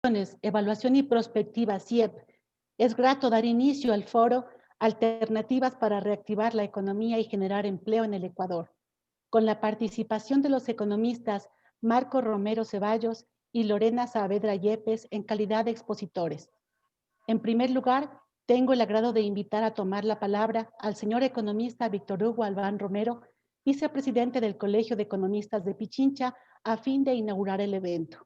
Evaluación y Prospectiva CIEP, es grato dar inicio al foro Alternativas para reactivar la economía y generar empleo en el Ecuador, con la participación de los economistas Marco Romero Ceballos y Lorena Saavedra Yepes en calidad de expositores. En primer lugar, tengo el agrado de invitar a tomar la palabra al señor economista Víctor Hugo Albán Romero, vicepresidente del Colegio de Economistas de Pichincha, a fin de inaugurar el evento.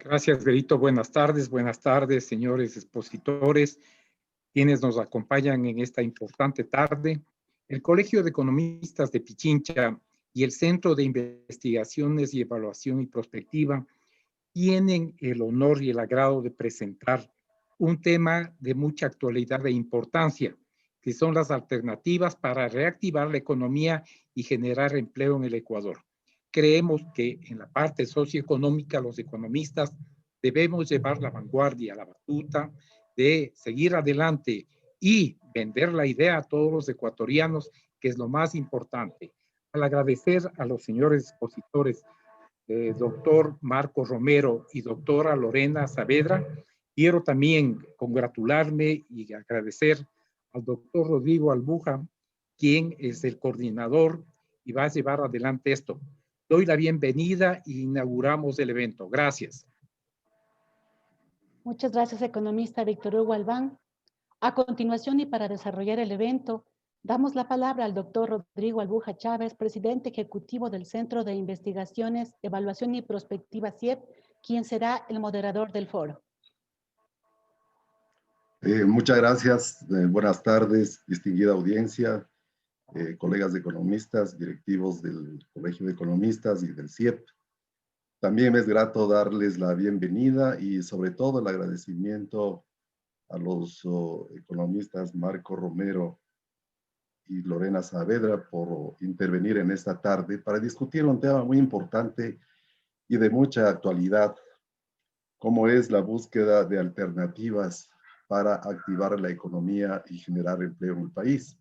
Gracias, Berito. Buenas tardes, señores expositores, quienes nos acompañan en esta importante tarde. El Colegio de Economistas de Pichincha y el Centro de Investigaciones y Evaluación y Prospectiva tienen el honor y el agrado de presentar un tema de mucha actualidad e importancia, que son las alternativas para reactivar la economía y generar empleo en el Ecuador. Creemos que en la parte socioeconómica los economistas debemos llevar la vanguardia, la batuta de seguir adelante y vender la idea a todos los ecuatorianos, que es lo más importante. Al agradecer a los señores expositores, doctor Marco Romero y doctora Lorena Saavedra, quiero también congratularme y agradecer al doctor Rodrigo Albuja, quien es el coordinador y va a llevar adelante esto. Doy la bienvenida e inauguramos el evento. Gracias. Muchas gracias, economista Víctor Hugo Albán. A continuación, y para desarrollar el evento, damos la palabra al doctor Rodrigo Albuja Chávez, presidente ejecutivo del Centro de Investigaciones, Evaluación y Prospectiva CIEP, quien será el moderador del foro. Muchas gracias. Buenas tardes, distinguida audiencia, colegas economistas, directivos del Colegio de Economistas y del CIEP. También me es grato darles la bienvenida y sobre todo el agradecimiento a los economistas Marco Romero y Lorena Saavedra por intervenir en esta tarde para discutir un tema muy importante y de mucha actualidad, como es la búsqueda de alternativas para activar la economía y generar empleo en el país.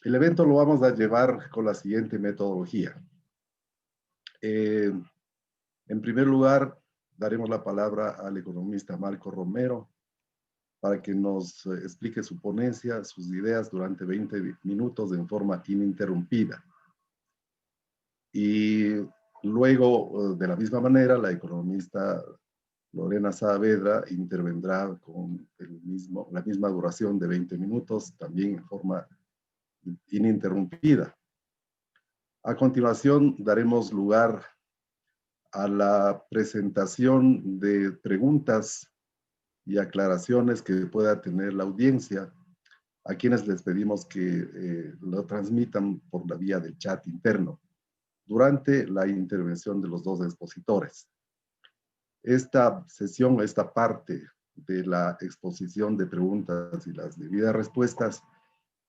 El evento lo vamos a llevar con la siguiente metodología. En primer lugar, daremos la palabra al economista Marco Romero para que nos explique su ponencia, sus ideas durante 20 minutos en forma ininterrumpida. Y luego, de la misma manera, la economista Lorena Saavedra intervendrá con la misma duración de 20 minutos, también en forma ininterrumpida. A continuación, daremos lugar a la presentación de preguntas y aclaraciones que pueda tener la audiencia, a quienes les pedimos que lo transmitan por la vía del chat interno durante la intervención de los dos expositores. Esta sesión, esta parte de la exposición de preguntas y las debidas respuestas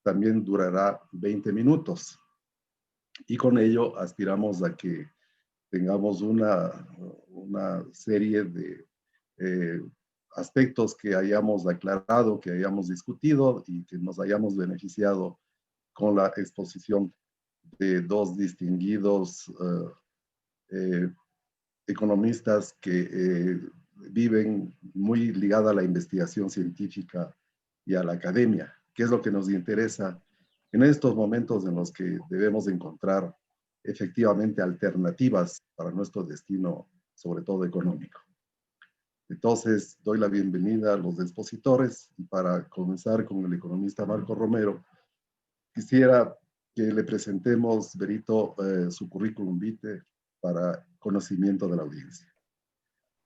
también durará 20 minutos. Y con ello aspiramos a que tengamos una serie de aspectos que hayamos aclarado, que hayamos discutido y que nos hayamos beneficiado con la exposición de dos distinguidos economistas que viven muy ligada a la investigación científica y a la academia, que es lo que nos interesa en estos momentos en los que debemos encontrar efectivamente alternativas para nuestro destino, sobre todo económico. Entonces, doy la bienvenida a los expositores y para comenzar con el economista Marco Romero, quisiera que le presentemos, Berito, su currículum vitae para conocimiento de la audiencia.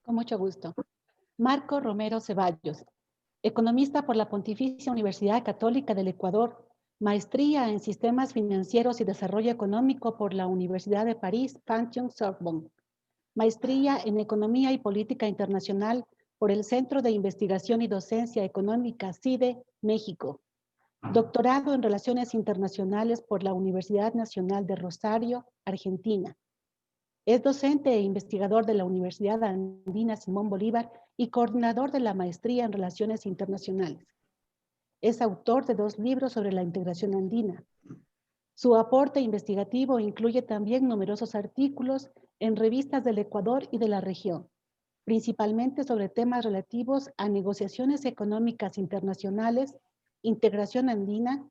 Con mucho gusto. Marco Romero Ceballos, economista por la Pontificia Universidad Católica del Ecuador, maestría en Sistemas Financieros y Desarrollo Económico por la Universidad de París, Panthéon-Sorbonne, maestría en Economía y Política Internacional por el Centro de Investigación y Docencia Económica CIDE, México, doctorado en Relaciones Internacionales por la Universidad Nacional de Rosario, Argentina. Es docente e investigador de la Universidad Andina Simón Bolívar y coordinador de la maestría en Relaciones Internacionales. Es autor de 2 libros sobre la integración andina. Su aporte investigativo incluye también numerosos artículos en revistas del Ecuador y de la región, principalmente sobre temas relativos a negociaciones económicas internacionales, integración andina,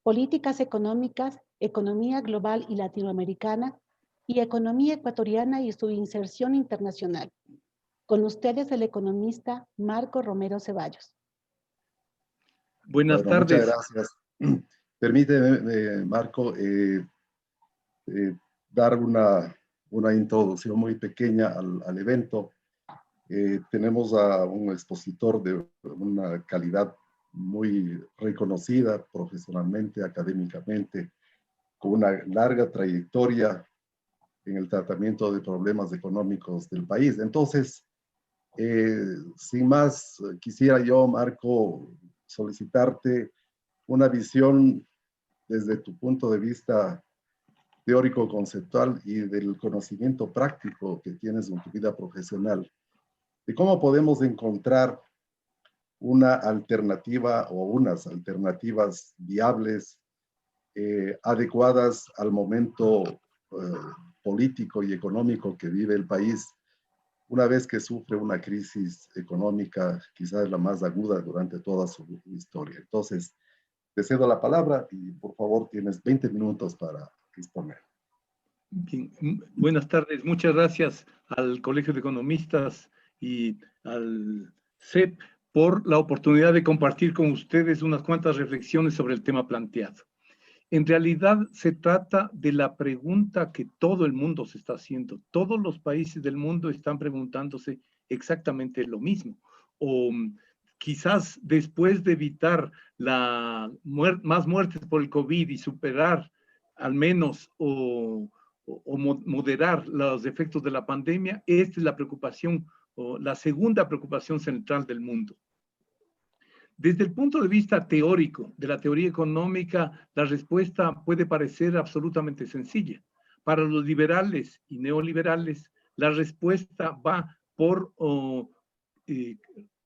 políticas económicas, economía global y latinoamericana, y economía ecuatoriana y su inserción internacional. Con ustedes el economista Marco Romero Ceballos. Buenas Bueno, muchas tardes. gracias. Permíteme, Marco, dar una introducción muy pequeña al evento. Tenemos a un expositor de una calidad muy reconocida profesionalmente, académicamente, con una larga trayectoria en el tratamiento de problemas económicos del país. Entonces, sin más, quisiera yo, Marco, solicitarte una visión desde tu punto de vista teórico-conceptual y del conocimiento práctico que tienes en tu vida profesional, de cómo podemos encontrar una alternativa o unas alternativas viables, adecuadas al momento político y económico que vive el país, una vez que sufre una crisis económica, quizás la más aguda durante toda su historia. Entonces, te cedo la palabra y por favor tienes 20 minutos para exponer. Bien. Buenas tardes. Muchas gracias al Colegio de Economistas y al CEP por la oportunidad de compartir con ustedes unas cuantas reflexiones sobre el tema planteado. En realidad se trata de la pregunta que todo el mundo se está haciendo. Todos los países del mundo están preguntándose exactamente lo mismo. O quizás después de evitar más muertes por el COVID y superar al menos o moderar los efectos de la pandemia, esta es la preocupación o la segunda preocupación central del mundo. Desde el punto de vista teórico, de la teoría económica, la respuesta puede parecer absolutamente sencilla. Para los liberales y neoliberales, la respuesta va por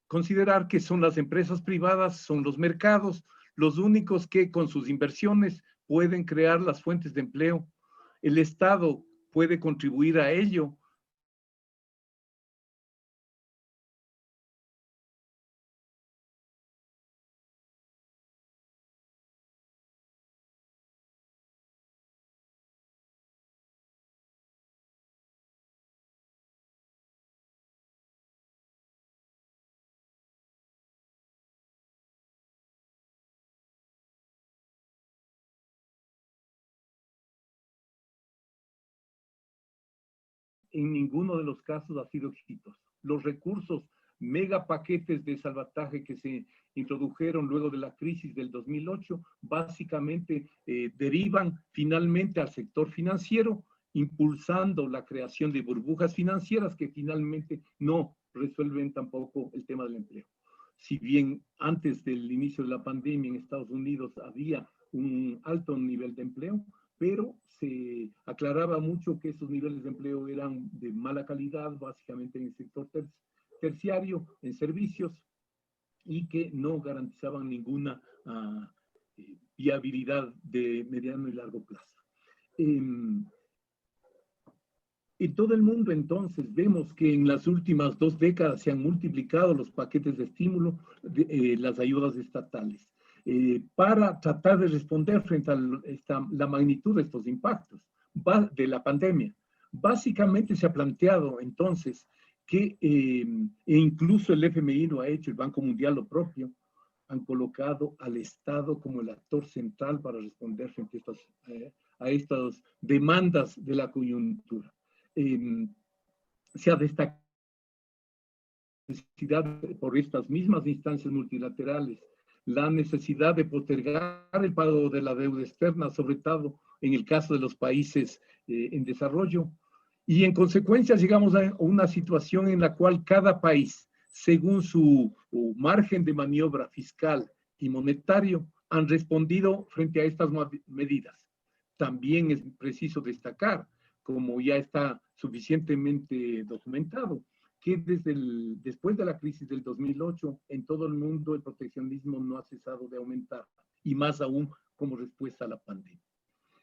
considerar que son las empresas privadas, son los mercados, los únicos que con sus inversiones pueden crear las fuentes de empleo. El Estado puede contribuir a ello. En ninguno de los casos ha sido exitoso. Los recursos, mega paquetes de salvataje que se introdujeron luego de la crisis del 2008, básicamente derivan finalmente al sector financiero, impulsando la creación de burbujas financieras que finalmente no resuelven tampoco el tema del empleo. Si bien antes del inicio de la pandemia en Estados Unidos había un alto nivel de empleo, pero se aclaraba mucho que esos niveles de empleo eran de mala calidad, básicamente en el sector terciario, en servicios, y que no garantizaban ninguna viabilidad de mediano y largo plazo. En todo el mundo, entonces, vemos que en las últimas 2 décadas se han multiplicado los paquetes de estímulo, las ayudas estatales, para tratar de responder frente a la magnitud de estos impactos de la pandemia. Básicamente se ha planteado, entonces, que e incluso el FMI lo ha hecho, el Banco Mundial lo propio, han colocado al Estado como el actor central para responder frente a estas demandas de la coyuntura. Se ha destacado la necesidad por estas mismas instancias multilaterales, la necesidad de postergar el pago de la deuda externa, sobre todo en el caso de los países en desarrollo, y en consecuencia llegamos a una situación en la cual cada país, según su margen de maniobra fiscal y monetario, han respondido frente a estas medidas. También es preciso destacar, como ya está suficientemente documentado, que después de la crisis del 2008, en todo el mundo el proteccionismo no ha cesado de aumentar, y más aún como respuesta a la pandemia.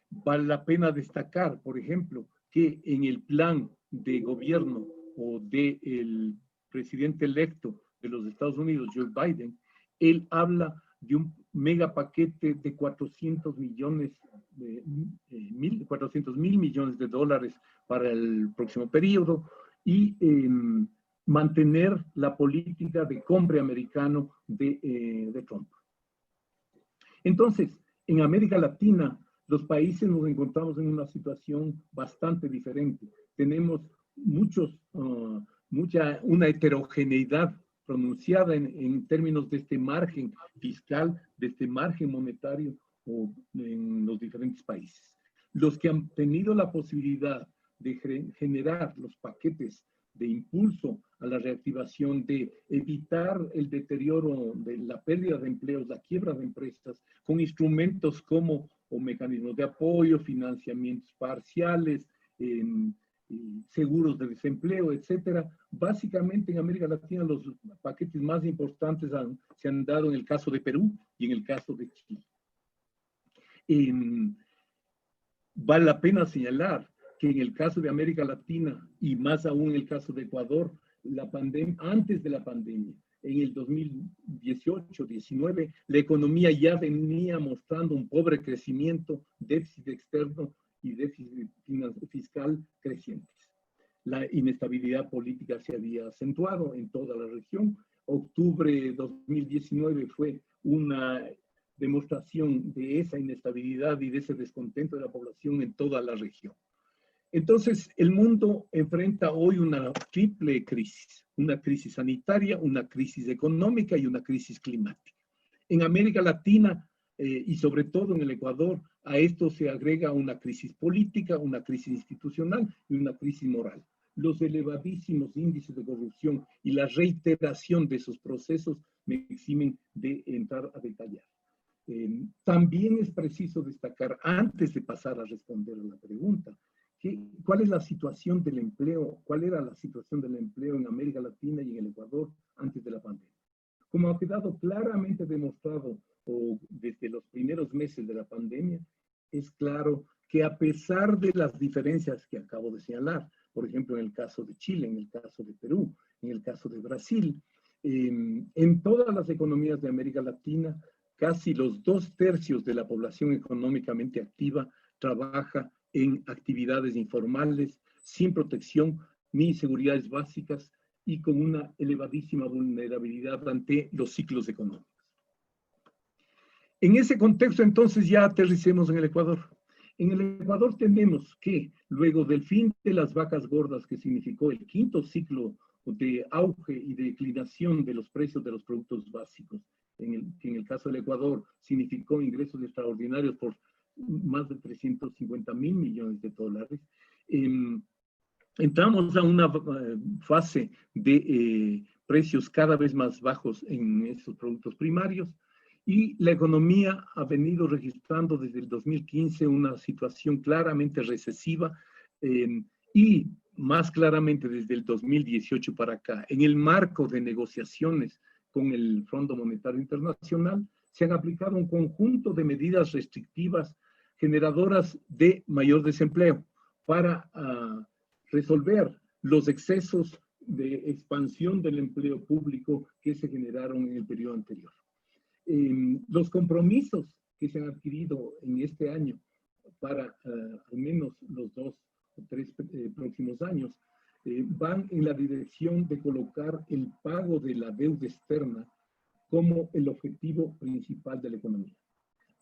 Vale la pena destacar, por ejemplo, que en el plan de gobierno o del presidente electo de los Estados Unidos, Joe Biden, él habla de un mega paquete de 400 mil millones de dólares para el próximo periodo y mantener la política de compra americano de Trump. Entonces, en América Latina, los países nos encontramos en una situación bastante diferente. Tenemos una heterogeneidad pronunciada en términos de este margen fiscal, de este margen monetario en los diferentes países. Los que han tenido la posibilidad de generar los paquetes de impulso a la reactivación, de evitar el deterioro de la pérdida de empleos, la quiebra de empresas, con instrumentos como mecanismos de apoyo, financiamientos parciales, seguros de desempleo, etcétera. Básicamente en América Latina los paquetes más importantes se han dado en el caso de Perú y en el caso de Chile. Vale la pena señalar que en el caso de América Latina y más aún en el caso de Ecuador, antes de la pandemia, en el 2018-19, la economía ya venía mostrando un pobre crecimiento, déficit externo y déficit fiscal crecientes. La inestabilidad política se había acentuado en toda la región. Octubre de 2019 fue una demostración de esa inestabilidad y de ese descontento de la población en toda la región. Entonces, el mundo enfrenta hoy una triple crisis, una crisis sanitaria, una crisis económica y una crisis climática. En América Latina y sobre todo en el Ecuador, a esto se agrega una crisis política, una crisis institucional y una crisis moral. Los elevadísimos índices de corrupción y la reiteración de esos procesos me eximen de entrar a detallar. También es preciso destacar, antes de pasar a responder a la pregunta, ¿cuál es la situación del empleo? ¿Cuál era la situación del empleo en América Latina y en el Ecuador antes de la pandemia? Como ha quedado claramente demostrado desde los primeros meses de la pandemia, es claro que a pesar de las diferencias que acabo de señalar, por ejemplo, en el caso de Chile, en el caso de Perú, en el caso de Brasil, en todas las economías de América Latina, casi los 2/3 de la población económicamente activa trabaja en actividades informales, sin protección ni seguridades básicas y con una elevadísima vulnerabilidad ante los ciclos económicos. En ese contexto, entonces, ya aterricemos en el Ecuador. En el Ecuador tenemos que, luego del fin de las vacas gordas, que significó el quinto ciclo de auge y de declinación de los precios de los productos básicos, que en el caso del Ecuador significó ingresos extraordinarios por más de 350 mil millones de dólares, entramos a una fase de precios cada vez más bajos en estos productos primarios y la economía ha venido registrando desde el 2015 una situación claramente recesiva y más claramente desde el 2018 para acá. En el marco de negociaciones con el Fondo Monetario Internacional se han aplicado un conjunto de medidas restrictivas generadoras de mayor desempleo para resolver los excesos de expansión del empleo público que se generaron en el periodo anterior. Los compromisos que se han adquirido en este año para al menos los 2 o 3 próximos años van en la dirección de colocar el pago de la deuda externa como el objetivo principal de la economía.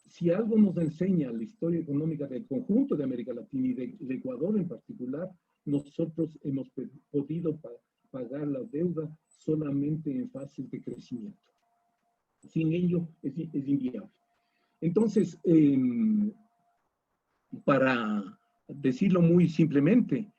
Si algo nos enseña la historia económica del conjunto de América Latina y del Ecuador en particular, nosotros hemos podido pagar la deuda solamente en fases de crecimiento. Sin ello es inviable. Entonces, para decirlo muy simplemente,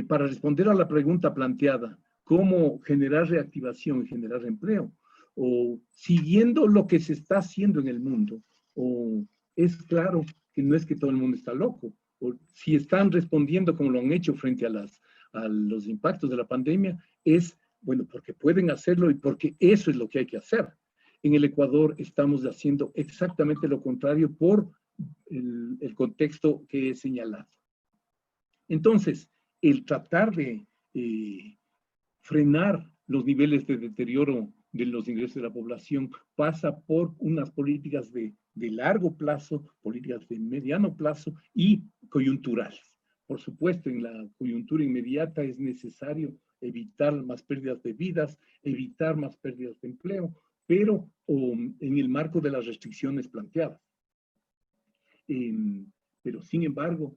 para responder a la pregunta planteada, ¿cómo generar reactivación y generar empleo? O siguiendo lo que se está haciendo en el mundo, o es claro que no es que todo el mundo está loco, o si están respondiendo como lo han hecho frente a los impactos de la pandemia, es, bueno, porque pueden hacerlo y porque eso es lo que hay que hacer. En el Ecuador estamos haciendo exactamente lo contrario por el contexto que he señalado. Entonces, el tratar de frenar los niveles de deterioro de los ingresos de la población pasa por unas políticas de largo plazo, políticas de mediano plazo y coyunturales. Por supuesto, en la coyuntura inmediata es necesario evitar más pérdidas de vidas, evitar más pérdidas de empleo, pero en el marco de las restricciones planteadas. Pero sin embargo,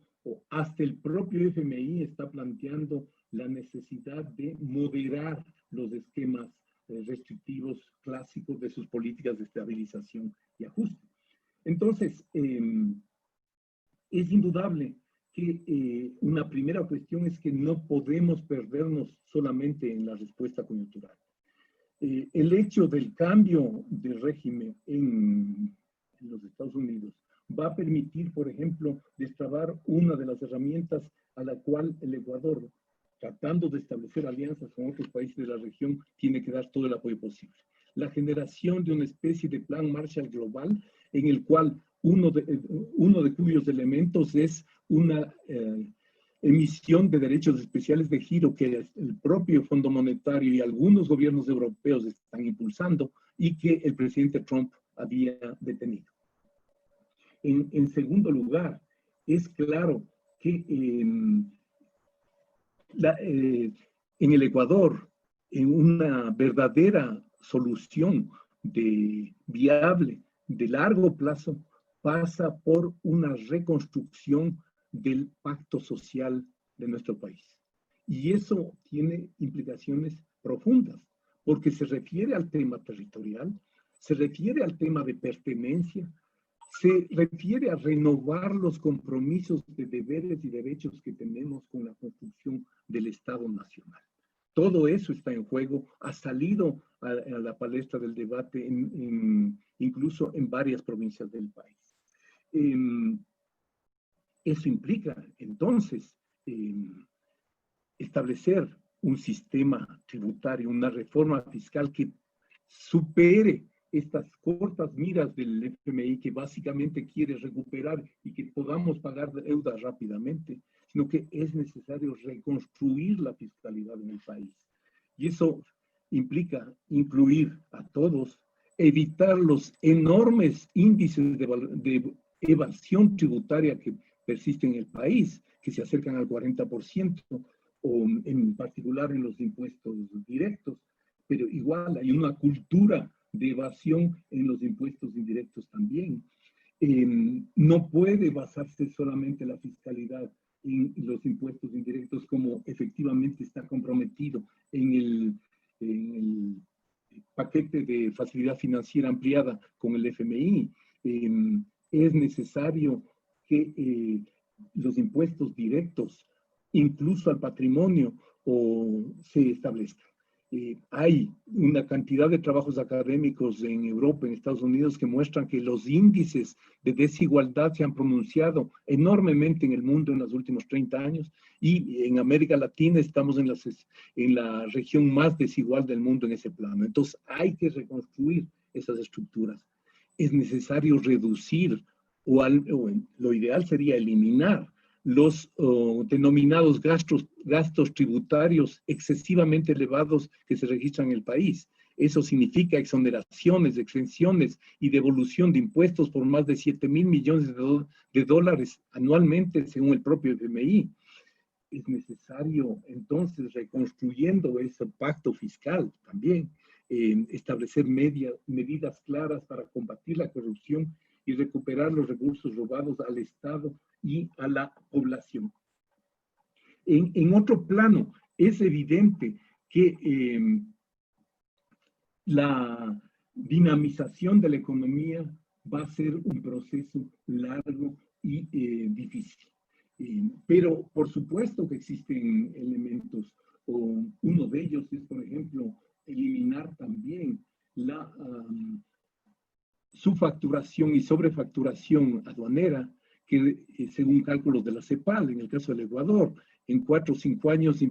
hasta el propio FMI está planteando la necesidad de moderar los esquemas restrictivos clásicos de sus políticas de estabilización y ajuste. Entonces, es indudable que una primera cuestión es que no podemos perdernos solamente en la respuesta coyuntural. El hecho del cambio de régimen en los Estados Unidos va a permitir, por ejemplo, destrabar una de las herramientas a la cual el Ecuador, tratando de establecer alianzas con otros países de la región, tiene que dar todo el apoyo posible. La generación de una especie de plan Marshall global, en el cual uno de cuyos elementos es una emisión de derechos especiales de giro que el propio Fondo Monetario y algunos gobiernos europeos están impulsando y que el presidente Trump había detenido. En segundo lugar, es claro que en el Ecuador, en una verdadera solución viable de largo plazo, pasa por una reconstrucción del pacto social de nuestro país. Y eso tiene implicaciones profundas, porque se refiere al tema territorial, se refiere al tema de pertenencia, se refiere a renovar los compromisos de deberes y derechos que tenemos con la construcción del Estado Nacional. Todo eso está en juego, ha salido a la palestra del debate incluso en varias provincias del país. Eso implica, entonces, establecer un sistema tributario, una reforma fiscal que supere estas cortas miras del FMI que básicamente quiere recuperar y que podamos pagar deuda rápidamente, sino que es necesario reconstruir la fiscalidad en el país. Y eso implica incluir a todos, evitar los enormes índices de evasión tributaria que persisten en el país, que se acercan al 40%, o en particular en los impuestos directos, pero igual hay una cultura de evasión en los impuestos indirectos también. No puede basarse solamente la fiscalidad en los impuestos indirectos como efectivamente está comprometido en el paquete de facilidad financiera ampliada con el FMI. Es necesario que los impuestos directos, incluso al patrimonio, se establezcan. Hay una cantidad de trabajos académicos en Europa, en Estados Unidos, que muestran que los índices de desigualdad se han pronunciado enormemente en el mundo en los últimos 30 años y en América Latina estamos en la región más desigual del mundo en ese plano. Entonces hay que reconstruir esas estructuras. Es necesario reducir o lo ideal sería eliminar los denominados gastos tributarios excesivamente elevados que se registran en el país. Eso significa exoneraciones, exenciones y devolución de impuestos por más de 7.000 millones de dólares anualmente, según el propio FMI. Es necesario, entonces, reconstruyendo ese pacto fiscal también, establecer medidas claras para combatir la corrupción y recuperar los recursos robados al Estado y a la población. En otro plano, es evidente que la dinamización de la economía va a ser un proceso largo y difícil. Pero por supuesto que existen elementos. Uno de ellos es, por ejemplo, eliminar también la subfacturación y sobrefacturación aduanera, que según cálculos de la CEPAL, en el caso del Ecuador, en 4 o 5 años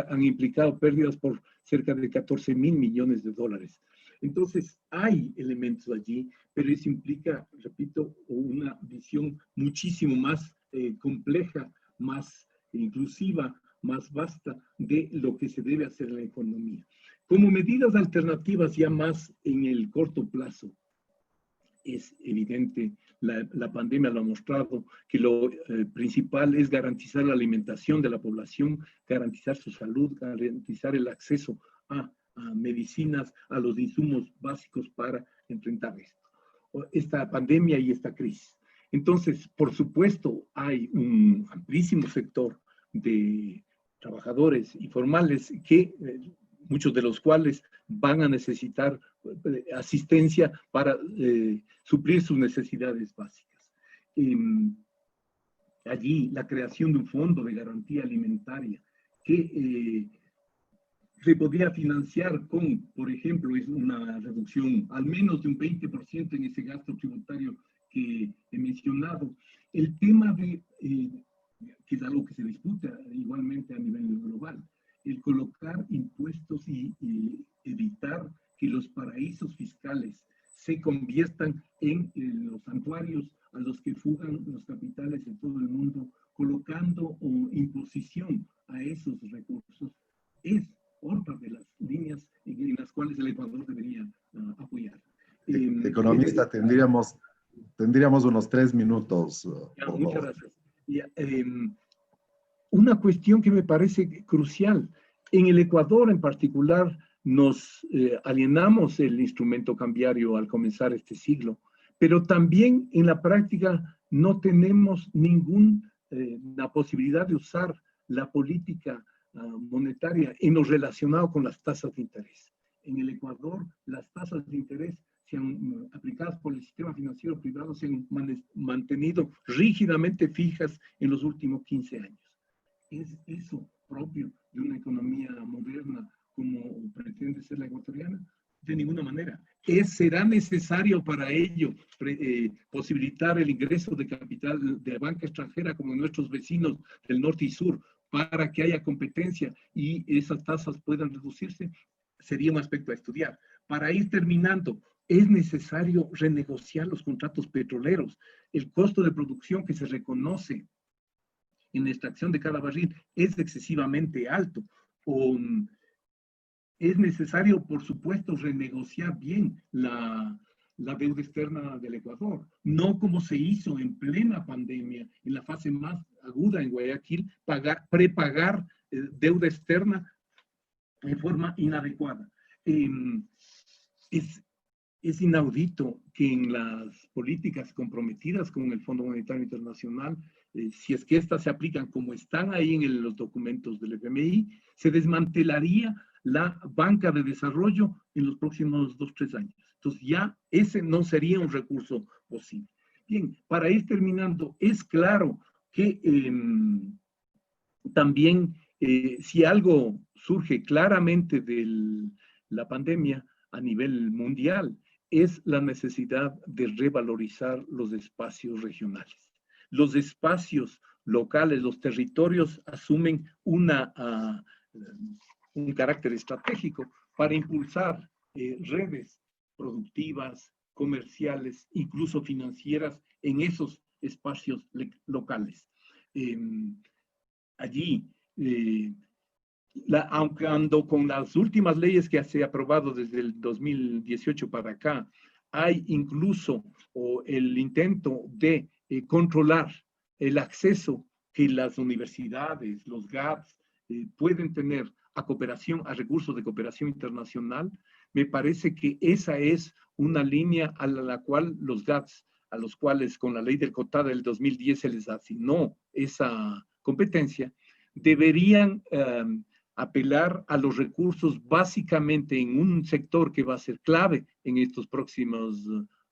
han implicado pérdidas por cerca de 14.000 millones de dólares. Entonces, hay elementos allí, pero eso implica, repito, una visión muchísimo más compleja, más inclusiva, más vasta de lo que se debe hacer en la economía. Como medidas alternativas ya más en el corto plazo, es evidente, la pandemia lo ha mostrado, que lo principal es garantizar la alimentación de la población, garantizar su salud, garantizar el acceso a medicinas, a los insumos básicos para enfrentar esta pandemia y esta crisis. Entonces, por supuesto, hay un amplísimo sector de trabajadores informales que muchos de los cuales van a necesitar asistencia para suplir sus necesidades básicas. Allí, la creación de un fondo de garantía alimentaria que se podría financiar con, por ejemplo, es una reducción al menos de un 20% en ese gasto tributario que he mencionado. El tema de, que es algo que se disputa igualmente a nivel global, el colocar impuestos y evitar que los paraísos fiscales se conviertan en los santuarios a los que fugan los capitales de todo el mundo, colocando imposición a esos recursos, es otra de las líneas en las cuales el Ecuador debería apoyar. Economista, tendríamos unos 3 minutos. Muchas gracias. Una cuestión que me parece crucial. En el Ecuador en particular nos alienamos el instrumento cambiario al comenzar este siglo, pero también en la práctica no tenemos ninguna posibilidad de usar la política monetaria en lo relacionado con las tasas de interés. En el Ecuador, las tasas de interés aplicadas por el sistema financiero privado se han mantenido rígidamente fijas en los últimos 15 años. ¿Es eso propio de una economía moderna como pretende ser la ecuatoriana? De ninguna manera. ¿Será necesario para ello posibilitar el ingreso de capital de banca extranjera como nuestros vecinos del norte y sur para que haya competencia y esas tasas puedan reducirse? Sería un aspecto a estudiar. Para ir terminando, es necesario renegociar los contratos petroleros. El costo de producción que se reconoce en la extracción de cada barril es excesivamente alto. Es necesario, por supuesto, renegociar bien la deuda externa del Ecuador, no como se hizo en plena pandemia, en la fase más aguda en Guayaquil, prepagar deuda externa de forma inadecuada. Es inaudito que en las políticas comprometidas con el Fondo Monetario Internacional, si es que estas se aplican como están ahí en los documentos del FMI, se desmantelaría la banca de desarrollo en los próximos 2 o 3 años. Entonces ya ese no sería un recurso posible. Bien, para ir terminando, es claro que también si algo surge claramente de la pandemia a nivel mundial, es la necesidad de revalorizar los espacios regionales. Los espacios locales, los territorios asumen un carácter estratégico para impulsar redes productivas, comerciales, incluso financieras en esos espacios locales. Allí, aunque ando con las últimas leyes que se han aprobado desde el 2018 para acá, hay incluso el intento de controlar el acceso que las universidades, los GATS, pueden tener a cooperación, a recursos de cooperación internacional. Me parece que esa es una línea a la cual los GATS, a los cuales con la ley del COTAD del 2010 se les asignó esa competencia, deberían apelar a los recursos básicamente en un sector que va a ser clave en estos próximos,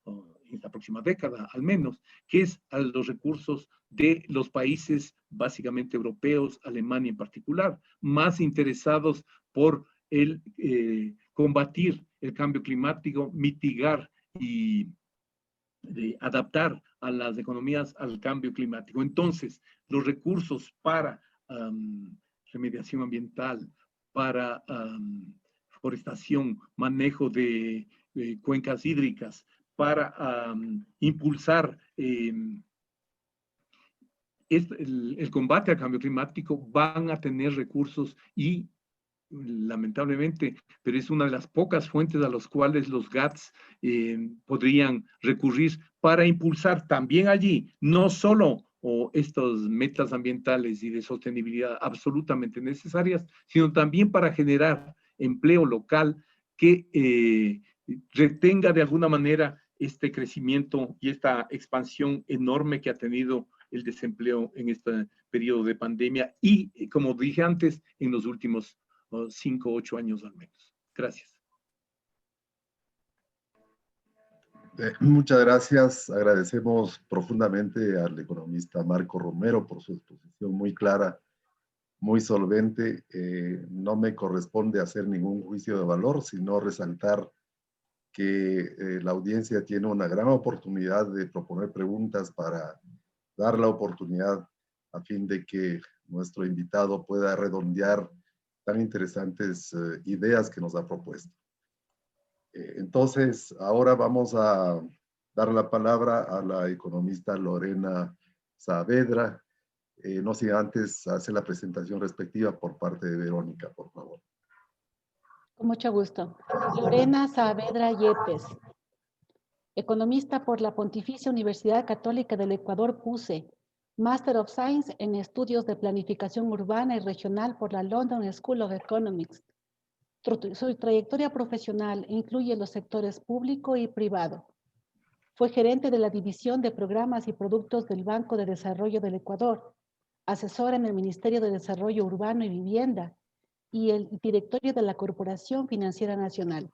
en esta próxima década al menos, que es a los recursos de los países básicamente europeos, Alemania en particular, más interesados por combatir el cambio climático, mitigar y adaptar a las economías al cambio climático. Entonces, los recursos para remediación ambiental, para forestación, manejo de cuencas hídricas, para impulsar el combate al cambio climático van a tener recursos y lamentablemente, pero es una de las pocas fuentes a las cuales los GATS podrían recurrir para impulsar también allí, no solo estas metas ambientales y de sostenibilidad absolutamente necesarias, sino también para generar empleo local que retenga de alguna manera este crecimiento y esta expansión enorme que ha tenido el desempleo en este periodo de pandemia y, como dije antes, en los últimos 5 o 8 años al menos. Gracias. Muchas gracias. Agradecemos profundamente al economista Marco Romero por su exposición muy clara, muy solvente. No me corresponde hacer ningún juicio de valor, sino resaltar que la audiencia tiene una gran oportunidad de proponer preguntas para dar la oportunidad a fin de que nuestro invitado pueda redondear tan interesantes ideas que nos ha propuesto. Entonces, ahora vamos a dar la palabra a la economista Lorena Saavedra. No sin antes hacer la presentación respectiva por parte de Verónica, por favor. Con mucho gusto. Lorena Saavedra Yepes, economista por la Pontificia Universidad Católica del Ecuador, PUCE, Master of Science en Estudios de Planificación Urbana y Regional por la London School of Economics. Su trayectoria profesional incluye los sectores público y privado. Fue gerente de la División de Programas y Productos del Banco de Desarrollo del Ecuador, asesora en el Ministerio de Desarrollo Urbano y Vivienda y el directorio de la Corporación Financiera Nacional.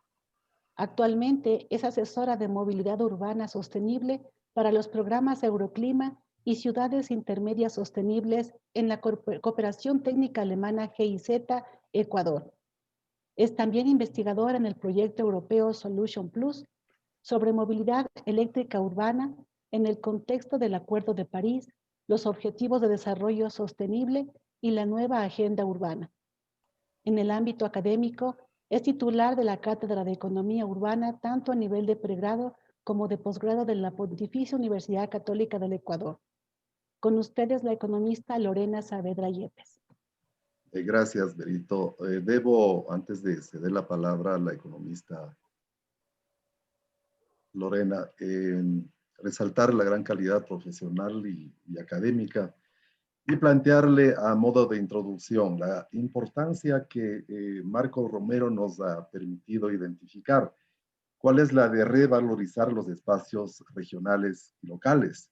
Actualmente es asesora de movilidad urbana sostenible para los programas Euroclima y Ciudades Intermedias Sostenibles en la Cooperación Técnica Alemana GIZ, Ecuador. Es también investigadora en el proyecto europeo Solution Plus sobre movilidad eléctrica urbana en el contexto del Acuerdo de París, los Objetivos de Desarrollo Sostenible y la nueva Agenda Urbana. En el ámbito académico, es titular de la Cátedra de Economía Urbana tanto a nivel de pregrado como de posgrado de la Pontificia Universidad Católica del Ecuador. Con ustedes, la economista Lorena Saavedra Yepes. Gracias, Berito. Debo, antes de ceder la palabra a la economista Lorena, resaltar la gran calidad profesional y académica y plantearle a modo de introducción la importancia que Marco Romero nos ha permitido identificar. ¿Cuál es la de revalorizar los espacios regionales y locales?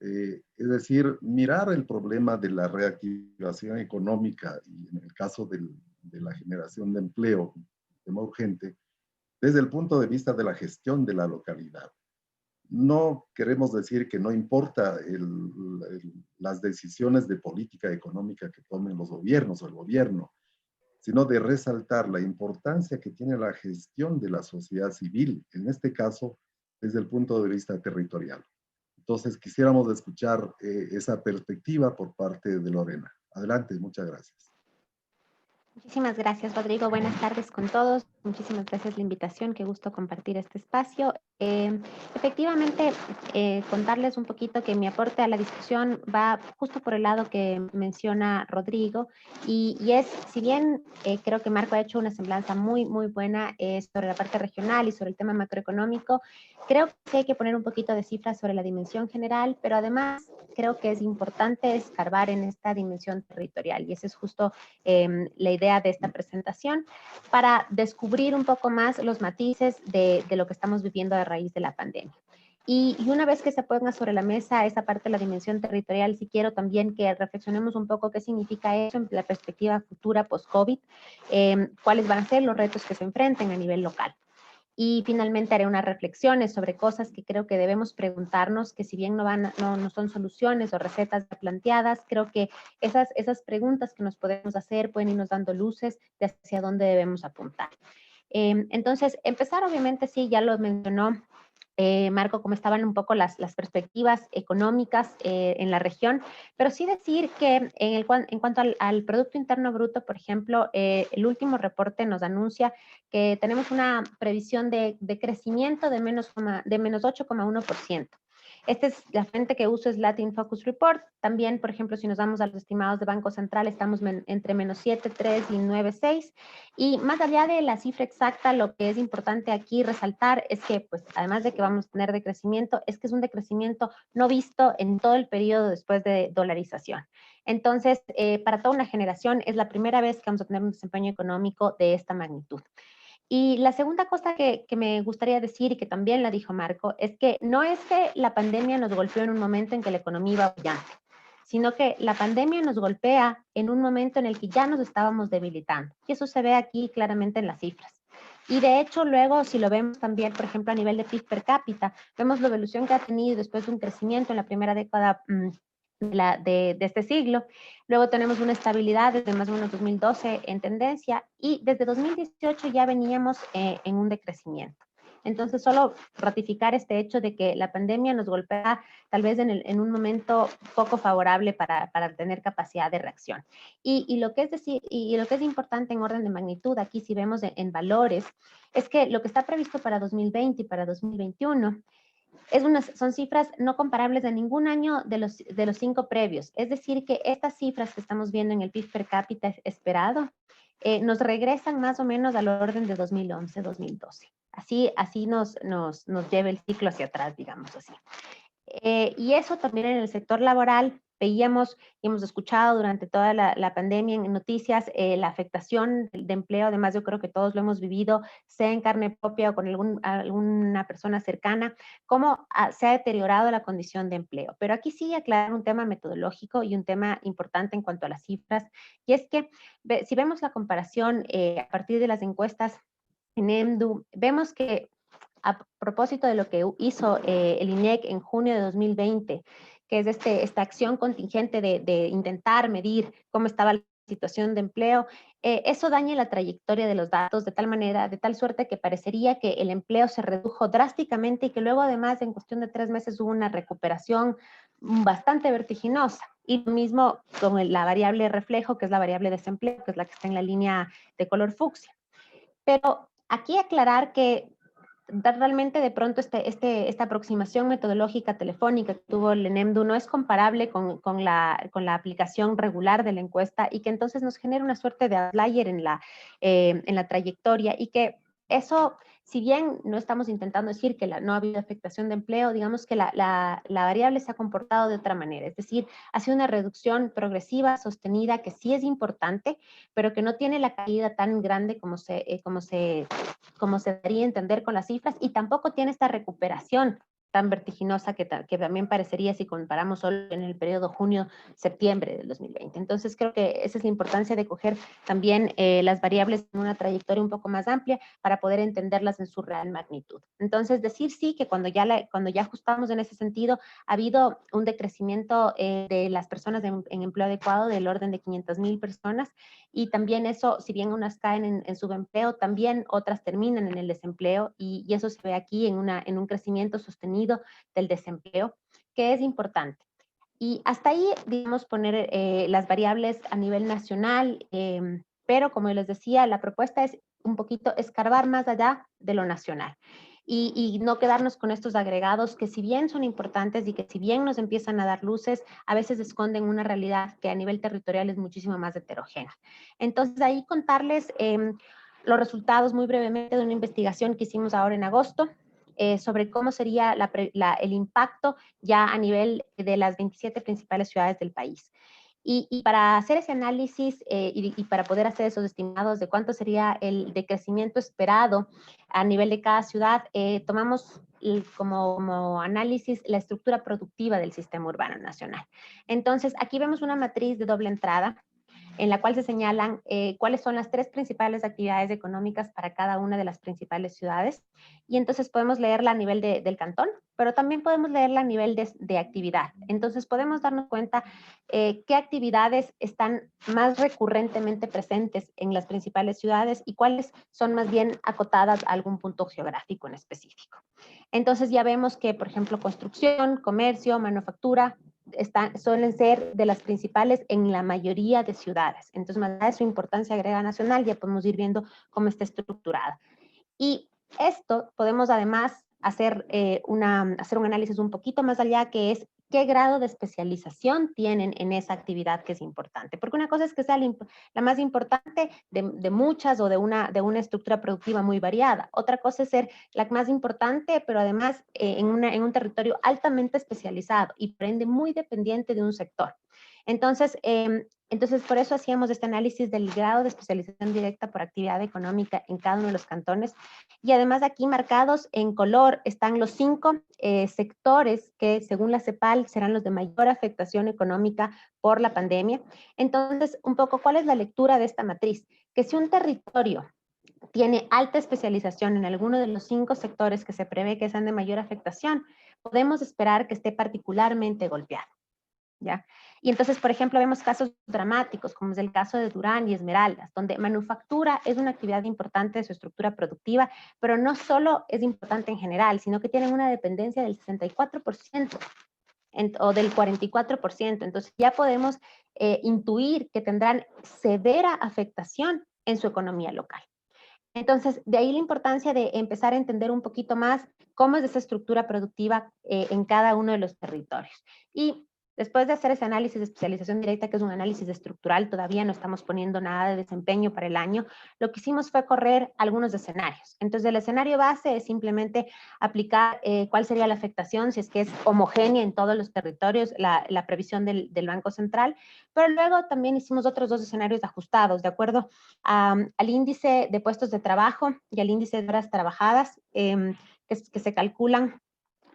Es decir, mirar el problema de la reactivación económica y en el caso de la generación de empleo, tema urgente, desde el punto de vista de la gestión de la localidad. No queremos decir que no importa las decisiones de política económica que tomen los gobiernos o el gobierno, sino de resaltar la importancia que tiene la gestión de la sociedad civil, en este caso, desde el punto de vista territorial. Entonces, quisiéramos escuchar esa perspectiva por parte de Lorena. Adelante, muchas gracias. Muchísimas gracias, Rodrigo. Buenas tardes con todos. Muchísimas gracias por la invitación. Qué gusto compartir este espacio. Efectivamente, contarles un poquito que mi aporte a la discusión va justo por el lado que menciona Rodrigo y es, si bien creo que Marco ha hecho una semblanza muy buena sobre la parte regional y sobre el tema macroeconómico, creo que hay que poner un poquito de cifras sobre la dimensión general, pero además creo que es importante escarbar en esta dimensión territorial y esa es justo la idea de esta presentación para descubrir un poco más los matices de lo que estamos viviendo a raíz de la pandemia. Y una vez que se ponga sobre la mesa esa parte de la dimensión territorial, sí quiero también que reflexionemos un poco qué significa eso en la perspectiva futura post-COVID, cuáles van a ser los retos que se enfrenten a nivel local. Y finalmente haré unas reflexiones sobre cosas que creo que debemos preguntarnos, que si bien no son soluciones o recetas planteadas, creo que esas preguntas que nos podemos hacer pueden irnos dando luces de hacia dónde debemos apuntar. Entonces, empezar obviamente, sí, ya lo mencionó Marco, cómo estaban un poco las perspectivas económicas en la región, pero sí decir que en cuanto al Producto Interno Bruto, por ejemplo, el último reporte nos anuncia que tenemos una previsión de crecimiento de menos 8,1%. La fuente que uso es Latin Focus Report. También, por ejemplo, si nos vamos a los estimados de Banco Central, estamos entre menos 7,3 y 9,6. Y más allá de la cifra exacta, lo que es importante aquí resaltar es que, pues, además de que vamos a tener decrecimiento, es que es un decrecimiento no visto en todo el periodo después de dolarización. Entonces, para toda una generación, es la primera vez que vamos a tener un desempeño económico de esta magnitud. Y la segunda cosa que me gustaría decir, y que también la dijo Marco, es que no es que la pandemia nos golpeó en un momento en que la economía iba brillante, sino que la pandemia nos golpea en un momento en el que ya nos estábamos debilitando. Y eso se ve aquí claramente en las cifras. Y de hecho, luego, si lo vemos también, por ejemplo, a nivel de PIB per cápita, vemos la evolución que ha tenido después de un crecimiento en la primera década de este siglo. Luego tenemos una estabilidad desde más o menos 2012 en tendencia y desde 2018 ya veníamos en un decrecimiento. Entonces, solo ratificar este hecho de que la pandemia nos golpea tal vez en un momento poco favorable para tener capacidad de reacción. Y lo que es decir, y lo que es importante en orden de magnitud, aquí si vemos en valores, es que lo que está previsto para 2020 y para 2021 son cifras no comparables de ningún año de los 5 previos. Es decir, que estas cifras que estamos viendo en el PIB per cápita esperado nos regresan más o menos al orden de 2011, 2012. Así nos lleva el ciclo hacia atrás, digamos así. Y eso también en el sector laboral veíamos y hemos escuchado durante toda la pandemia en noticias la afectación de empleo. Además, yo creo que todos lo hemos vivido, sea en carne propia o con alguna persona cercana, cómo se ha deteriorado la condición de empleo. Pero aquí sí aclarar un tema metodológico y un tema importante en cuanto a las cifras, y es que si vemos la comparación a partir de las encuestas en EMDU, vemos que a propósito de lo que hizo el INEC en junio de 2020, que es esta acción contingente de intentar medir cómo estaba la situación de empleo, eso daña la trayectoria de los datos de tal manera, de tal suerte que parecería que el empleo se redujo drásticamente y que luego además en cuestión de 3 meses hubo una recuperación bastante vertiginosa. Y lo mismo con la variable reflejo, que es la variable desempleo, que es la que está en la línea de color fucsia. Pero aquí aclarar que realmente de pronto esta aproximación metodológica telefónica que tuvo el ENEMDU no es comparable con la aplicación regular de la encuesta y que entonces nos genera una suerte de outlier en la trayectoria y que eso, si bien no estamos intentando decir que no ha habido afectación de empleo, digamos que la variable se ha comportado de otra manera, es decir, ha sido una reducción progresiva, sostenida, que sí es importante, pero que no tiene la caída tan grande como se daría a entender con las cifras, y tampoco tiene esta recuperación tan vertiginosa que también parecería si comparamos solo en el periodo junio-septiembre del 2020. Entonces, creo que esa es la importancia de coger también las variables en una trayectoria un poco más amplia para poder entenderlas en su real magnitud. Entonces, decir sí que cuando ya ajustamos en ese sentido, ha habido un decrecimiento de las personas en empleo adecuado del orden de 500,000 personas, y también eso, si bien unas caen en subempleo, también otras terminan en el desempleo, y eso se ve aquí en un crecimiento sostenido del desempleo, que es importante. Y hasta ahí, digamos, poner las variables a nivel nacional, pero como les decía, la propuesta es un poquito escarbar más allá de lo nacional. Y no quedarnos con estos agregados que si bien son importantes y que si bien nos empiezan a dar luces, a veces esconden una realidad que a nivel territorial es muchísimo más heterogénea. Entonces, ahí contarles los resultados muy brevemente de una investigación que hicimos ahora en agosto, sobre cómo sería el impacto ya a nivel de las 27 principales ciudades del país. Y para hacer ese análisis y para poder hacer esos estimados de cuánto sería el decrecimiento esperado a nivel de cada ciudad, tomamos como análisis la estructura productiva del sistema urbano nacional. Entonces, aquí vemos una matriz de doble entrada, en la cual se señalan cuáles son las 3 principales actividades económicas para cada una de las principales ciudades. Y entonces podemos leerla a nivel del cantón, pero también podemos leerla a nivel de actividad. Entonces podemos darnos cuenta qué actividades están más recurrentemente presentes en las principales ciudades y cuáles son más bien acotadas a algún punto geográfico en específico. Entonces ya vemos que, por ejemplo, construcción, comercio, manufactura, suelen ser de las principales en la mayoría de ciudades. Entonces, más allá de su importancia agrega nacional, ya podemos ir viendo cómo está estructurada. Y esto podemos además hacer, hacer un análisis un poquito más allá, que es qué grado de especialización tienen en esa actividad que es importante. Porque una cosa es que sea la más importante de muchas o de una estructura productiva muy variada. Otra cosa es ser la más importante, pero además en un territorio altamente especializado y por ende muy dependiente de un sector. Entonces, por eso hacíamos este análisis del grado de especialización directa por actividad económica en cada uno de los cantones. Y además aquí marcados en color están los 5 sectores que según la CEPAL serán los de mayor afectación económica por la pandemia. Entonces, un poco, ¿cuál es la lectura de esta matriz? Que si un territorio tiene alta especialización en alguno de los 5 sectores que se prevé que sean de mayor afectación, podemos esperar que esté particularmente golpeado. ¿Ya? Y entonces, por ejemplo, vemos casos dramáticos, como es el caso de Durán y Esmeraldas, donde manufactura es una actividad importante de su estructura productiva, pero no solo es importante en general, sino que tienen una dependencia del 64% o del 44%. Entonces, ya podemos intuir que tendrán severa afectación en su economía local. Entonces, de ahí la importancia de empezar a entender un poquito más cómo es esa estructura productiva en cada uno de los territorios. Y después de hacer ese análisis de especialización directa, que es un análisis estructural, todavía no estamos poniendo nada de desempeño para el año, lo que hicimos fue correr algunos escenarios. Entonces, el escenario base es simplemente aplicar cuál sería la afectación, si es que es homogénea en todos los territorios, la previsión del Banco Central, pero luego también hicimos otros 2 escenarios ajustados, de acuerdo al índice de puestos de trabajo y al índice de horas trabajadas que se calculan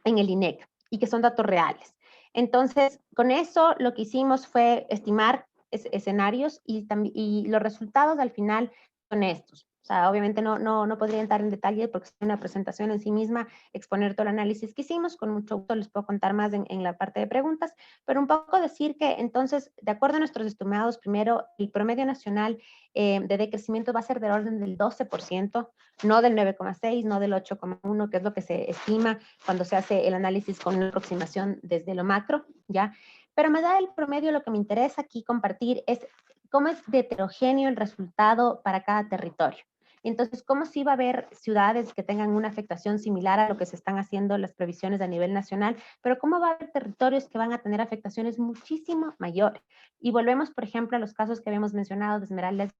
en el INEC y que son datos reales. Entonces, con eso lo que hicimos fue estimar escenarios y los resultados al final son estos. O sea, obviamente no podría entrar en detalle porque es una presentación en sí misma, exponer todo el análisis que hicimos. Con mucho gusto les puedo contar más en la parte de preguntas, pero un poco decir que entonces, de acuerdo a nuestros estimados, primero, el promedio nacional de decrecimiento va a ser del orden del 12%, no del 9,6, no del 8,1, que es lo que se estima cuando se hace el análisis con una aproximación desde lo macro, ¿ya? Pero más allá del promedio, lo que me interesa aquí compartir es cómo es de heterogéneo el resultado para cada territorio. Entonces, ¿cómo sí va a haber ciudades que tengan una afectación similar a lo que se están haciendo las previsiones a nivel nacional? Pero ¿cómo va a haber territorios que van a tener afectaciones muchísimo mayores? Y volvemos, por ejemplo, a los casos que habíamos mencionado de Esmeraldas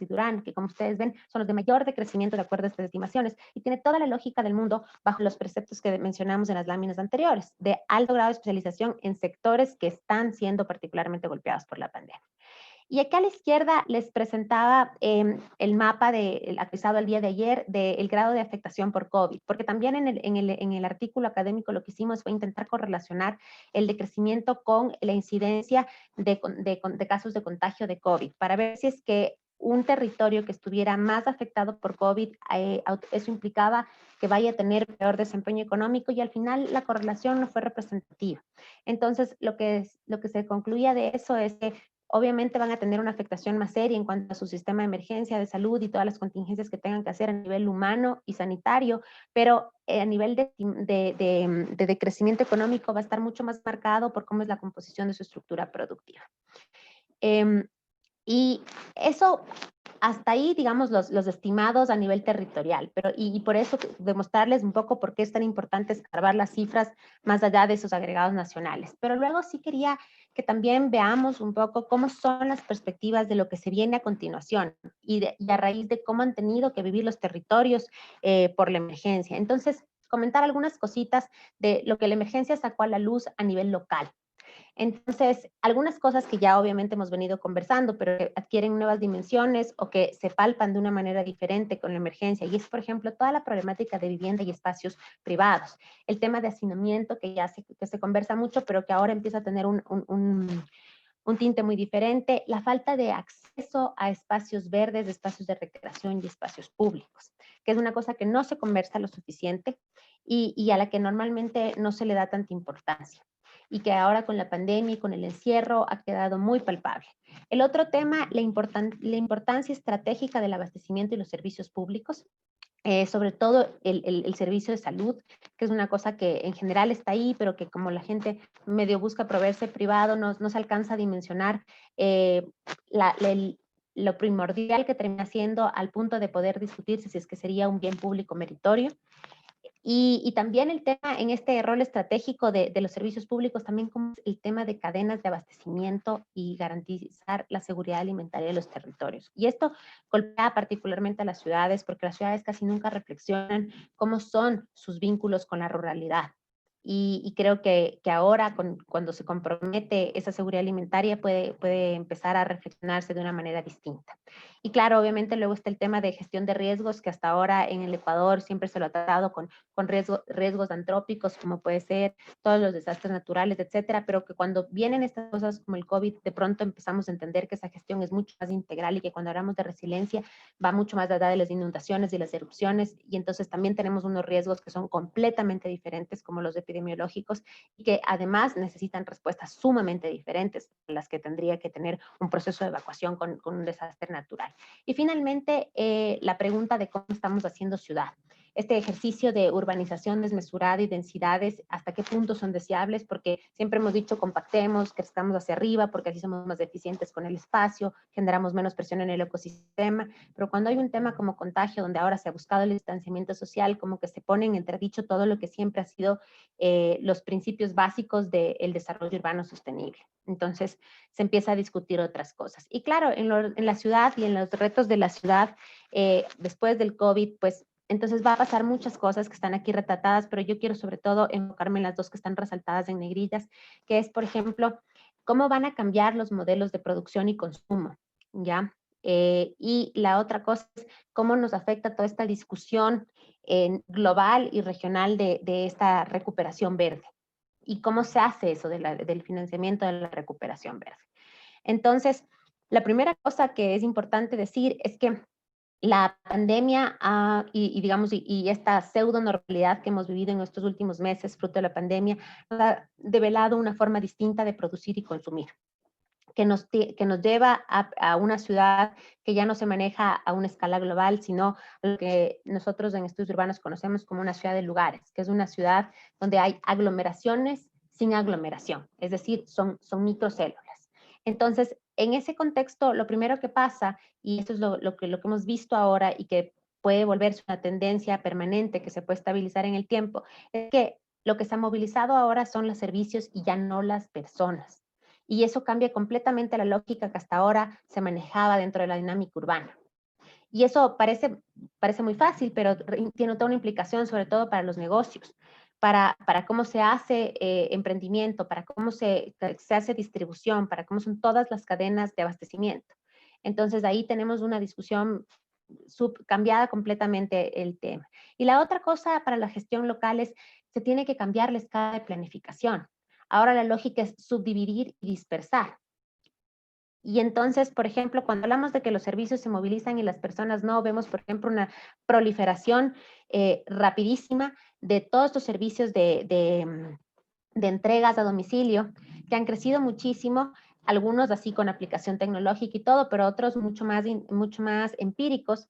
y Durán, que como ustedes ven son los de mayor decrecimiento de acuerdo a estas estimaciones, y tiene toda la lógica del mundo bajo los preceptos que mencionamos en las láminas anteriores, de alto grado de especialización en sectores que están siendo particularmente golpeados por la pandemia. Y aquí a la izquierda les presentaba el mapa actualizado el día de ayer del grado de afectación por COVID, porque también en el artículo académico lo que hicimos fue intentar correlacionar el decrecimiento con la incidencia de casos de contagio de COVID, para ver si es que un territorio que estuviera más afectado por COVID, eso implicaba que vaya a tener peor desempeño económico, y al final la correlación no fue representativa. Entonces, lo que se concluía de eso es que obviamente van a tener una afectación más seria en cuanto a su sistema de emergencia de salud y todas las contingencias que tengan que hacer a nivel humano y sanitario, pero a nivel de decrecimiento económico va a estar mucho más marcado por cómo es la composición de su estructura productiva. Y eso, hasta ahí, digamos, los estimados a nivel territorial, pero y por eso demostrarles un poco por qué es tan importante escarbar las cifras más allá de esos agregados nacionales. Pero luego sí quería que también veamos un poco cómo son las perspectivas de lo que se viene a continuación y a raíz de cómo han tenido que vivir los territorios por la emergencia. Entonces, comentar algunas cositas de lo que la emergencia sacó a la luz a nivel local. Entonces, algunas cosas que ya obviamente hemos venido conversando, pero que adquieren nuevas dimensiones o que se palpan de una manera diferente con la emergencia, y es, por ejemplo, toda la problemática de vivienda y espacios privados. El tema de hacinamiento, que se conversa mucho, pero que ahora empieza a tener un tinte muy diferente. La falta de acceso a espacios verdes, espacios de recreación y espacios públicos, que es una cosa que no se conversa lo suficiente y a la que normalmente no se le da tanta importancia, y que ahora con la pandemia y con el encierro ha quedado muy palpable. El otro tema, la importancia estratégica del abastecimiento y los servicios públicos, sobre todo el servicio de salud, que es una cosa que en general está ahí, pero que como la gente medio busca proveerse privado, no se alcanza a dimensionar lo primordial que termina siendo al punto de poder discutirse si es que sería un bien público meritorio. Y también el tema en este rol estratégico de los servicios públicos, también como el tema de cadenas de abastecimiento y garantizar la seguridad alimentaria de los territorios. Y esto golpea particularmente a las ciudades, porque las ciudades casi nunca reflexionan cómo son sus vínculos con la ruralidad. Y creo que ahora, cuando se compromete esa seguridad alimentaria, puede empezar a reflexionarse de una manera distinta. Y claro, obviamente luego está el tema de gestión de riesgos, que hasta ahora en el Ecuador siempre se lo ha tratado con riesgos antrópicos, como puede ser todos los desastres naturales, etcétera, pero que cuando vienen estas cosas como el COVID, de pronto empezamos a entender que esa gestión es mucho más integral y que cuando hablamos de resiliencia va mucho más allá de las inundaciones y las erupciones, y entonces también tenemos unos riesgos que son completamente diferentes, como los epidemiológicos, y que además necesitan respuestas sumamente diferentes a las que tendría que tener un proceso de evacuación con un desastre natural. Y finalmente, la pregunta de cómo estamos haciendo ciudad. Este ejercicio de urbanización desmesurada y densidades, hasta qué punto son deseables, porque siempre hemos dicho compactemos, crezcamos hacia arriba, porque así somos más eficientes con el espacio, generamos menos presión en el ecosistema, pero cuando hay un tema como contagio, donde ahora se ha buscado el distanciamiento social, como que se pone en entredicho todo lo que siempre ha sido los principios básicos del desarrollo urbano sostenible. Entonces se empieza a discutir otras cosas. Y claro, en la ciudad y en los retos de la ciudad, después del COVID, pues entonces va a pasar muchas cosas que están aquí retratadas, pero yo quiero sobre todo enfocarme en las dos que están resaltadas en negrillas, que es, por ejemplo, cómo van a cambiar los modelos de producción y consumo, ¿ya? Y la otra cosa es cómo nos afecta toda esta discusión global y regional de esta recuperación verde. Y cómo se hace eso del financiamiento de la recuperación verde. Entonces, la primera cosa que es importante decir es que la pandemia y esta pseudo normalidad que hemos vivido en estos últimos meses, fruto de la pandemia, ha develado una forma distinta de producir y consumir, que nos lleva a una ciudad que ya no se maneja a una escala global, sino lo que nosotros en estudios urbanos conocemos como una ciudad de lugares, que es una ciudad donde hay aglomeraciones sin aglomeración, es decir, son microcélulas. Entonces, en ese contexto, lo primero que pasa, y esto es lo que hemos visto ahora y que puede volverse una tendencia permanente que se puede estabilizar en el tiempo, es que lo que se ha movilizado ahora son los servicios y ya no las personas. Y eso cambia completamente la lógica que hasta ahora se manejaba dentro de la dinámica urbana. Y eso parece muy fácil, pero tiene toda una implicación, sobre todo para los negocios, para cómo se hace emprendimiento, para cómo se hace distribución, para cómo son todas las cadenas de abastecimiento. Entonces, ahí tenemos una discusión cambiada completamente el tema. Y la otra cosa para la gestión local es, se tiene que cambiar la escala de planificación. Ahora la lógica es subdividir y dispersar. Y entonces, por ejemplo, cuando hablamos de que los servicios se movilizan y las personas no, vemos, por ejemplo, una proliferación rapidísima de todos estos servicios de entregas a domicilio, que han crecido muchísimo, algunos así con aplicación tecnológica y todo, pero otros mucho más empíricos,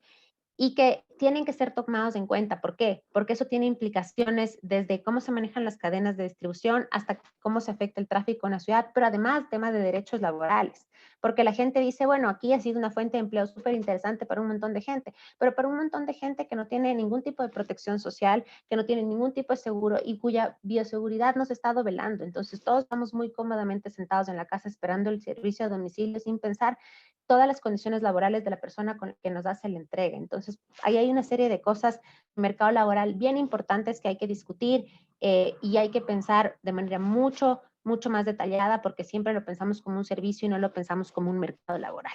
y que tienen que ser tomados en cuenta. ¿Por qué? Porque eso tiene implicaciones desde cómo se manejan las cadenas de distribución hasta cómo se afecta el tráfico en la ciudad, pero además temas de derechos laborales. Porque la gente dice, bueno, aquí ha sido una fuente de empleo súper interesante para un montón de gente, pero para un montón de gente que no tiene ningún tipo de protección social, que no tiene ningún tipo de seguro y cuya bioseguridad no se está velando. Entonces todos estamos muy cómodamente sentados en la casa esperando el servicio a domicilio sin pensar todas las condiciones laborales de la persona con la que nos hace la entrega. Entonces, ahí hay una serie de cosas, mercado laboral bien importantes que hay que discutir y hay que pensar de manera mucho más detallada, porque siempre lo pensamos como un servicio y no lo pensamos como un mercado laboral.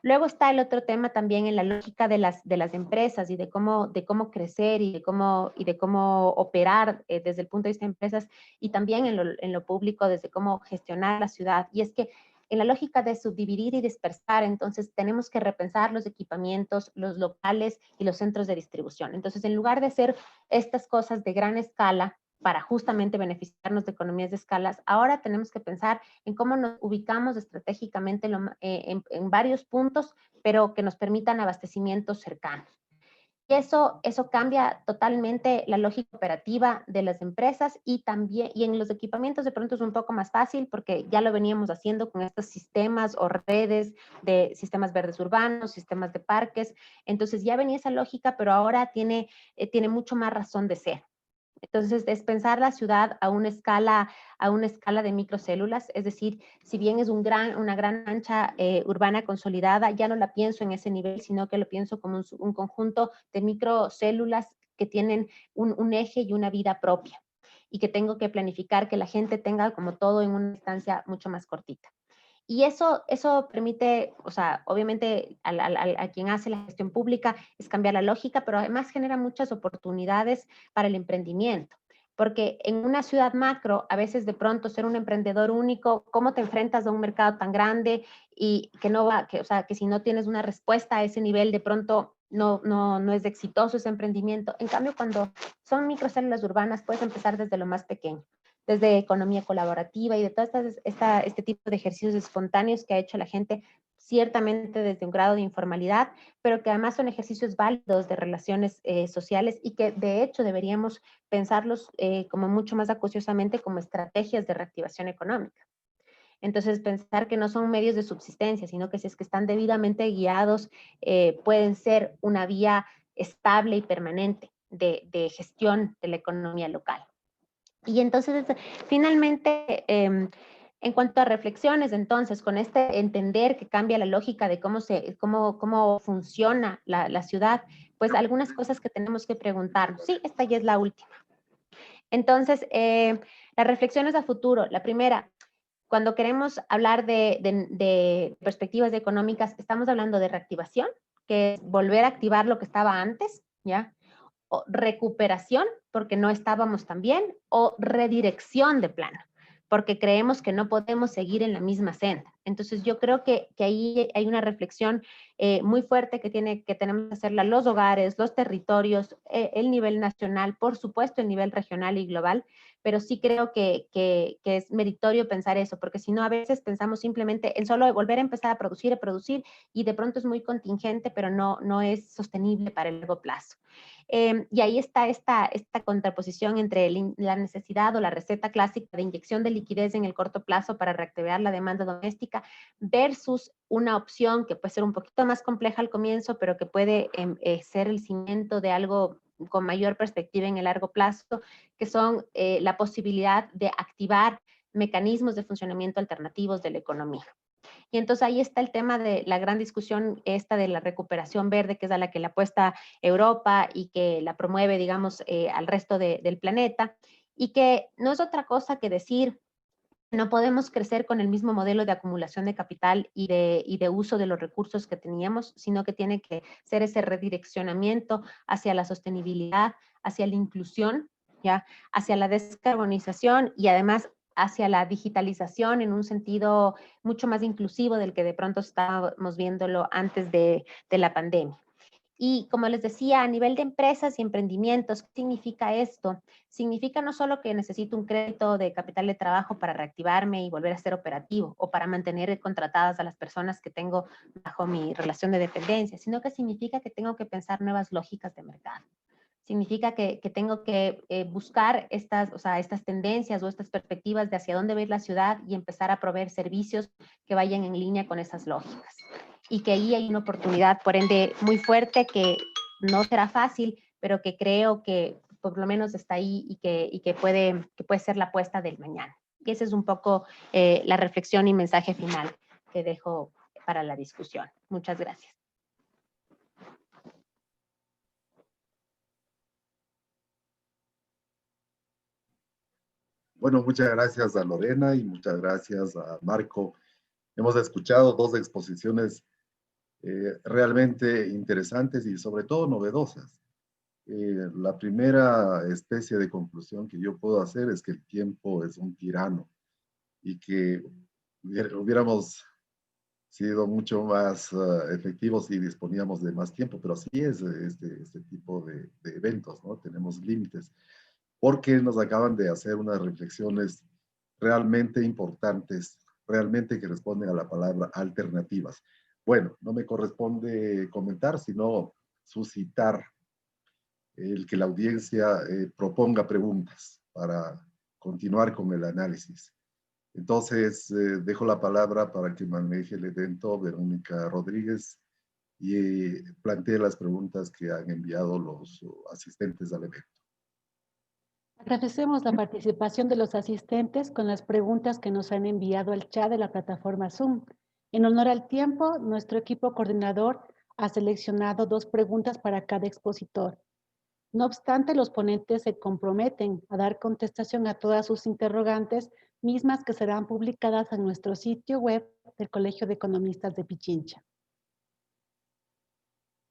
Luego está el otro tema también en la lógica de las empresas y de cómo crecer y de cómo operar desde el punto de vista de empresas, y también en lo público desde cómo gestionar la ciudad. Y es que en la lógica de subdividir y dispersar, entonces tenemos que repensar los equipamientos, los locales y los centros de distribución. Entonces, en lugar de hacer estas cosas de gran escala para justamente beneficiarnos de economías de escalas, ahora tenemos que pensar en cómo nos ubicamos estratégicamente en varios puntos, pero que nos permitan abastecimientos cercanos. Y eso cambia totalmente la lógica operativa de las empresas y también, y en los equipamientos de pronto es un poco más fácil porque ya lo veníamos haciendo con estos sistemas o redes de sistemas verdes urbanos, sistemas de parques. Entonces ya venía esa lógica, pero ahora tiene mucho más razón de ser. Entonces, es pensar la ciudad a una escala de microcélulas, es decir, si bien es una gran mancha urbana consolidada, ya no la pienso en ese nivel, sino que lo pienso como un conjunto de microcélulas que tienen un eje y una vida propia, y que tengo que planificar que la gente tenga como todo en una distancia mucho más cortita. Y eso permite, o sea, obviamente a quien hace la gestión pública es cambiar la lógica, pero además genera muchas oportunidades para el emprendimiento. Porque en una ciudad macro, a veces de pronto ser un emprendedor único, ¿cómo te enfrentas a un mercado tan grande y que no va, o sea, que si no tienes una respuesta a ese nivel, de pronto no es exitoso ese emprendimiento? En cambio, cuando son microcélulas urbanas, puedes empezar desde lo más pequeño, desde economía colaborativa y de todo este tipo de ejercicios espontáneos que ha hecho la gente, ciertamente desde un grado de informalidad, pero que además son ejercicios válidos de relaciones sociales y que de hecho deberíamos pensarlos como mucho más acuciosamente como estrategias de reactivación económica. Entonces, pensar que no son medios de subsistencia, sino que si es que están debidamente guiados, pueden ser una vía estable y permanente de gestión de la economía local. Y entonces, finalmente, en cuanto a reflexiones, entonces, con este entender que cambia la lógica de cómo funciona la ciudad, pues algunas cosas que tenemos que preguntarnos. Sí, esta ya es la última. Entonces, las reflexiones a futuro. La primera, cuando queremos hablar de perspectivas económicas, estamos hablando de reactivación, que es volver a activar lo que estaba antes, ¿ya? O recuperación, porque no estábamos tan bien, o redirección de plano, porque creemos que no podemos seguir en la misma senda. Entonces, yo creo que ahí hay una reflexión muy fuerte que tenemos que hacerla los hogares, los territorios, el nivel nacional, por supuesto, el nivel regional y global, pero sí creo que es meritorio pensar eso, porque si no, a veces pensamos simplemente en solo volver a empezar a producir, y de pronto es muy contingente, pero no es sostenible para el largo plazo. Y ahí está esta contraposición entre la necesidad o la receta clásica de inyección de liquidez en el corto plazo para reactivar la demanda doméstica versus una opción que puede ser un poquito más compleja al comienzo, pero que puede ser el cimiento de algo con mayor perspectiva en el largo plazo, que son la posibilidad de activar mecanismos de funcionamiento alternativos de la economía. Y entonces ahí está el tema de la gran discusión esta de la recuperación verde, que es a la que le apuesta Europa y que la promueve, digamos, al resto del planeta, y que no es otra cosa que decir, no podemos crecer con el mismo modelo de acumulación de capital y de uso de los recursos que teníamos, sino que tiene que ser ese redireccionamiento hacia la sostenibilidad, hacia la inclusión, ¿ya? Hacia la descarbonización y además hacia la digitalización en un sentido mucho más inclusivo del que de pronto estábamos viéndolo antes de la pandemia. Y como les decía, a nivel de empresas y emprendimientos, ¿qué significa esto? Significa no solo que necesito un crédito de capital de trabajo para reactivarme y volver a ser operativo o para mantener contratadas a las personas que tengo bajo mi relación de dependencia, sino que significa que tengo que pensar nuevas lógicas de mercado. Significa que tengo que buscar estas tendencias o estas perspectivas de hacia dónde va a ir la ciudad y empezar a proveer servicios que vayan en línea con esas lógicas. Y que ahí hay una oportunidad, por ende, muy fuerte, que no será fácil, pero que creo que por lo menos está ahí y que puede ser la apuesta del mañana. Y esa es un poco la reflexión y mensaje final que dejo para la discusión. Muchas gracias. Bueno, muchas gracias a Lorena y muchas gracias a Marco. Hemos escuchado dos exposiciones realmente interesantes y sobre todo novedosas. La primera especie de conclusión que yo puedo hacer es que el tiempo es un tirano y que hubiéramos sido mucho más efectivos si disponíamos de más tiempo, pero así es este tipo de eventos, ¿no? Tenemos límites, porque nos acaban de hacer unas reflexiones realmente importantes, realmente que responden a la palabra alternativas. Bueno, no me corresponde comentar, sino suscitar el que la audiencia proponga preguntas para continuar con el análisis. Entonces, dejo la palabra para que maneje el evento Verónica Rodríguez y plantee las preguntas que han enviado los asistentes al evento. Agradecemos la participación de los asistentes con las preguntas que nos han enviado al chat de la plataforma Zoom. En honor al tiempo, nuestro equipo coordinador ha seleccionado 2 preguntas para cada expositor. No obstante, los ponentes se comprometen a dar contestación a todas sus interrogantes, mismas que serán publicadas en nuestro sitio web del Colegio de Economistas de Pichincha.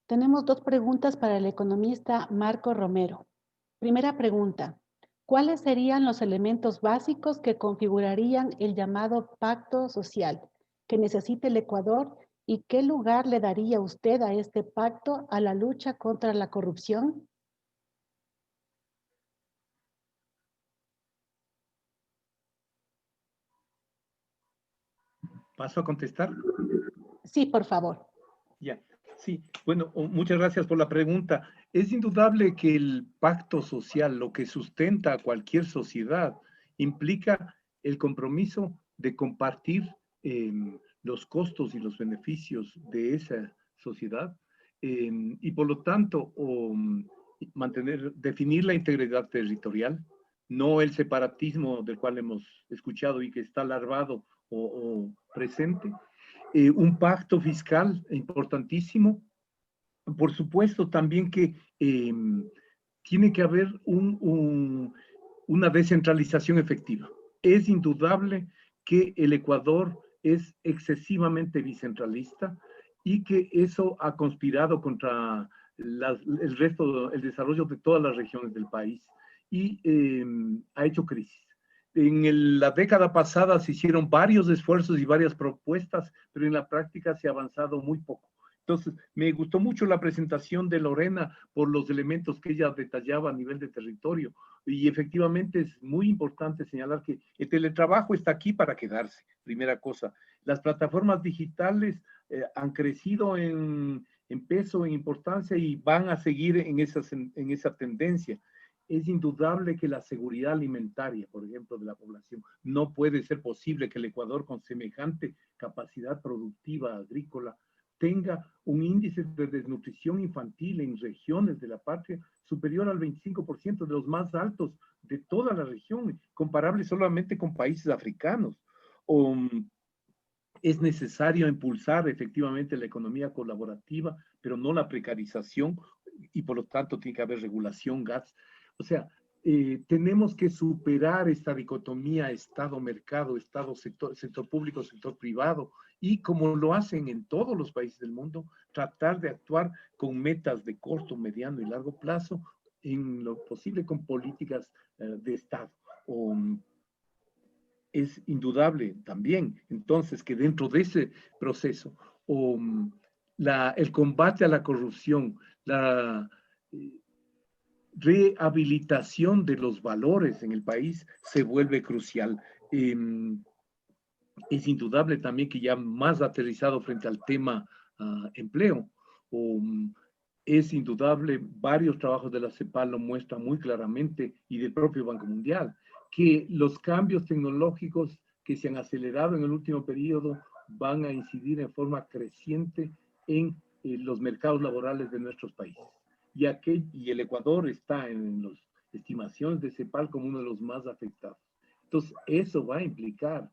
Tenemos 2 preguntas para el economista Marco Romero. Primera pregunta: ¿cuáles serían los elementos básicos que configurarían el llamado pacto social que necesita el Ecuador y qué lugar le daría usted a este pacto a la lucha contra la corrupción? ¿Paso a contestar? Sí, por favor. Ya, sí. Bueno, muchas gracias por la pregunta. Es indudable que el pacto social, lo que sustenta a cualquier sociedad, implica el compromiso de compartir los costos y los beneficios de esa sociedad y por lo tanto definir la integridad territorial, no el separatismo del cual hemos escuchado y que está larvado o presente. Un pacto fiscal importantísimo. Por supuesto también que tiene que haber una descentralización efectiva. Es indudable que el Ecuador es excesivamente bicentralista y que eso ha conspirado contra el desarrollo de todas las regiones del país y ha hecho crisis. En la década pasada se hicieron varios esfuerzos y varias propuestas, pero en la práctica se ha avanzado muy poco. Entonces, me gustó mucho la presentación de Lorena por los elementos que ella detallaba a nivel de territorio. Y efectivamente es muy importante señalar que el teletrabajo está aquí para quedarse, primera cosa. Las plataformas digitales han crecido en peso, en importancia y van a seguir en esa tendencia. Es indudable que la seguridad alimentaria, por ejemplo, de la población, no puede ser posible que el Ecuador con semejante capacidad productiva agrícola tenga un índice de desnutrición infantil en regiones de la patria superior al 25%, de los más altos de toda la región, comparable solamente con países africanos. Es necesario impulsar efectivamente la economía colaborativa, pero no la precarización, y por lo tanto tiene que haber regulación, GATS. O sea, tenemos que superar esta dicotomía Estado-mercado, sector público, sector privado, y como lo hacen en todos los países del mundo, tratar de actuar con metas de corto, mediano y largo plazo, en lo posible con políticas de Estado. Es indudable también, entonces, que dentro de ese proceso, el combate a la corrupción, la rehabilitación de los valores en el país se vuelve crucial. Es indudable también que ya más aterrizado frente al tema empleo, es indudable, varios trabajos de la CEPAL lo muestran muy claramente y del propio Banco Mundial, que los cambios tecnológicos que se han acelerado en el último periodo van a incidir en forma creciente en los mercados laborales de nuestros países. Y el Ecuador está en las estimaciones de CEPAL como uno de los más afectados. Entonces, eso va a implicar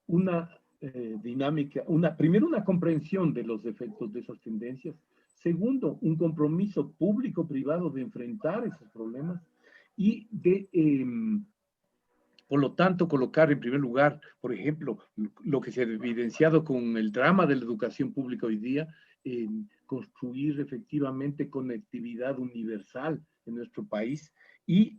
una dinámica, primero una comprensión de los efectos de esas tendencias, segundo, un compromiso público-privado de enfrentar esos problemas y de, por lo tanto, colocar en primer lugar, por ejemplo, lo que se ha evidenciado con el drama de la educación pública hoy día, construir efectivamente conectividad universal en nuestro país y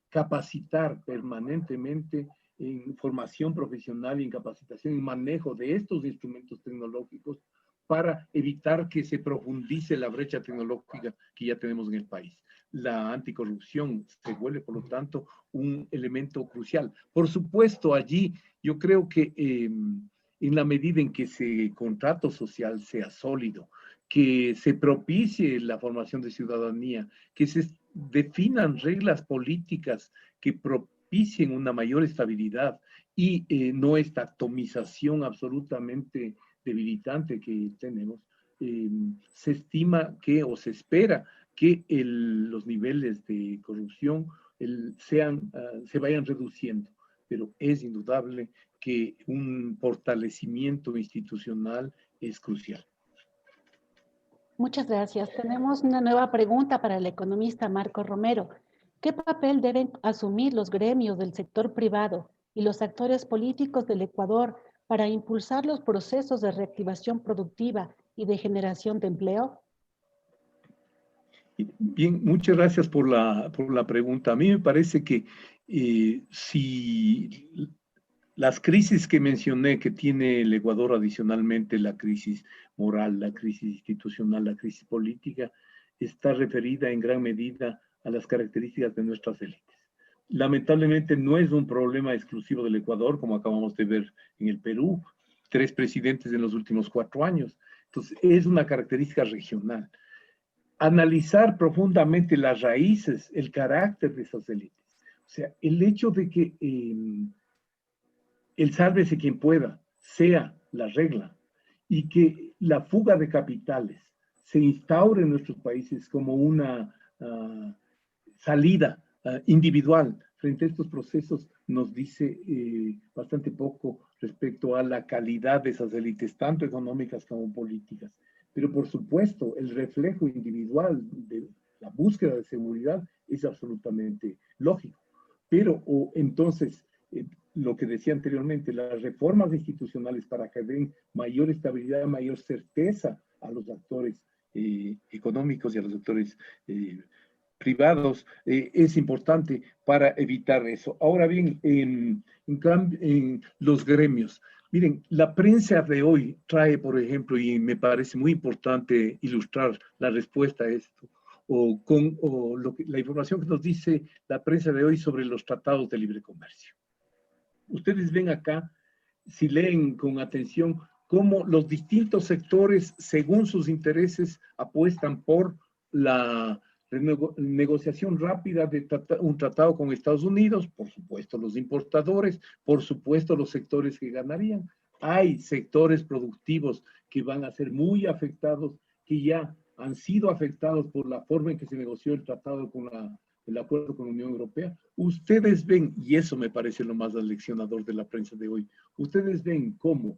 capacitar permanentemente en formación profesional y en capacitación y manejo de estos instrumentos tecnológicos para evitar que se profundice la brecha tecnológica que ya tenemos en el país. La anticorrupción se vuelve, por lo tanto, un elemento crucial. Por supuesto, allí yo creo que en la medida en que ese contrato social sea sólido, que se propicie la formación de ciudadanía, que se definan reglas políticas que propicien una mayor estabilidad y no esta atomización absolutamente debilitante que tenemos. Se estima que, o se espera que los niveles de corrupción se vayan reduciendo, pero es indudable que un fortalecimiento institucional es crucial. Muchas gracias. Tenemos una nueva pregunta para el economista Marco Romero. ¿Qué papel deben asumir los gremios del sector privado y los actores políticos del Ecuador para impulsar los procesos de reactivación productiva y de generación de empleo? Bien, muchas gracias por la pregunta. A mí me parece que si las crisis que mencioné que tiene el Ecuador adicionalmente, la crisis moral, la crisis institucional, la crisis política, está referida en gran medida a las características de nuestras élites. Lamentablemente no es un problema exclusivo del Ecuador, como acabamos de ver en el Perú, 3 presidentes en los últimos 4 años. Entonces, es una característica regional. Analizar profundamente las raíces, el carácter de esas élites. O sea, el hecho de que el sálvese quien pueda sea la regla y que la fuga de capitales se instaure en nuestros países como una salida individual frente a estos procesos nos dice bastante poco respecto a la calidad de esas élites, tanto económicas como políticas. Pero por supuesto, el reflejo individual de la búsqueda de seguridad es absolutamente lógico. Pero entonces, lo que decía anteriormente, las reformas institucionales para que den mayor estabilidad, mayor certeza a los actores económicos y a los actores privados es importante para evitar eso. Ahora bien, en los gremios. Miren, la prensa de hoy trae, por ejemplo, y me parece muy importante ilustrar la respuesta a esto, la información que nos dice la prensa de hoy sobre los tratados de libre comercio. Ustedes ven acá, si leen con atención, cómo los distintos sectores, según sus intereses, apuestan por la negociación rápida de un tratado con Estados Unidos, por supuesto los importadores, por supuesto los sectores que ganarían. Hay sectores productivos que van a ser muy afectados, que ya han sido afectados por la forma en que se negoció el tratado con el acuerdo con la Unión Europea. Ustedes ven, y eso me parece lo más aleccionador de la prensa de hoy, ustedes ven cómo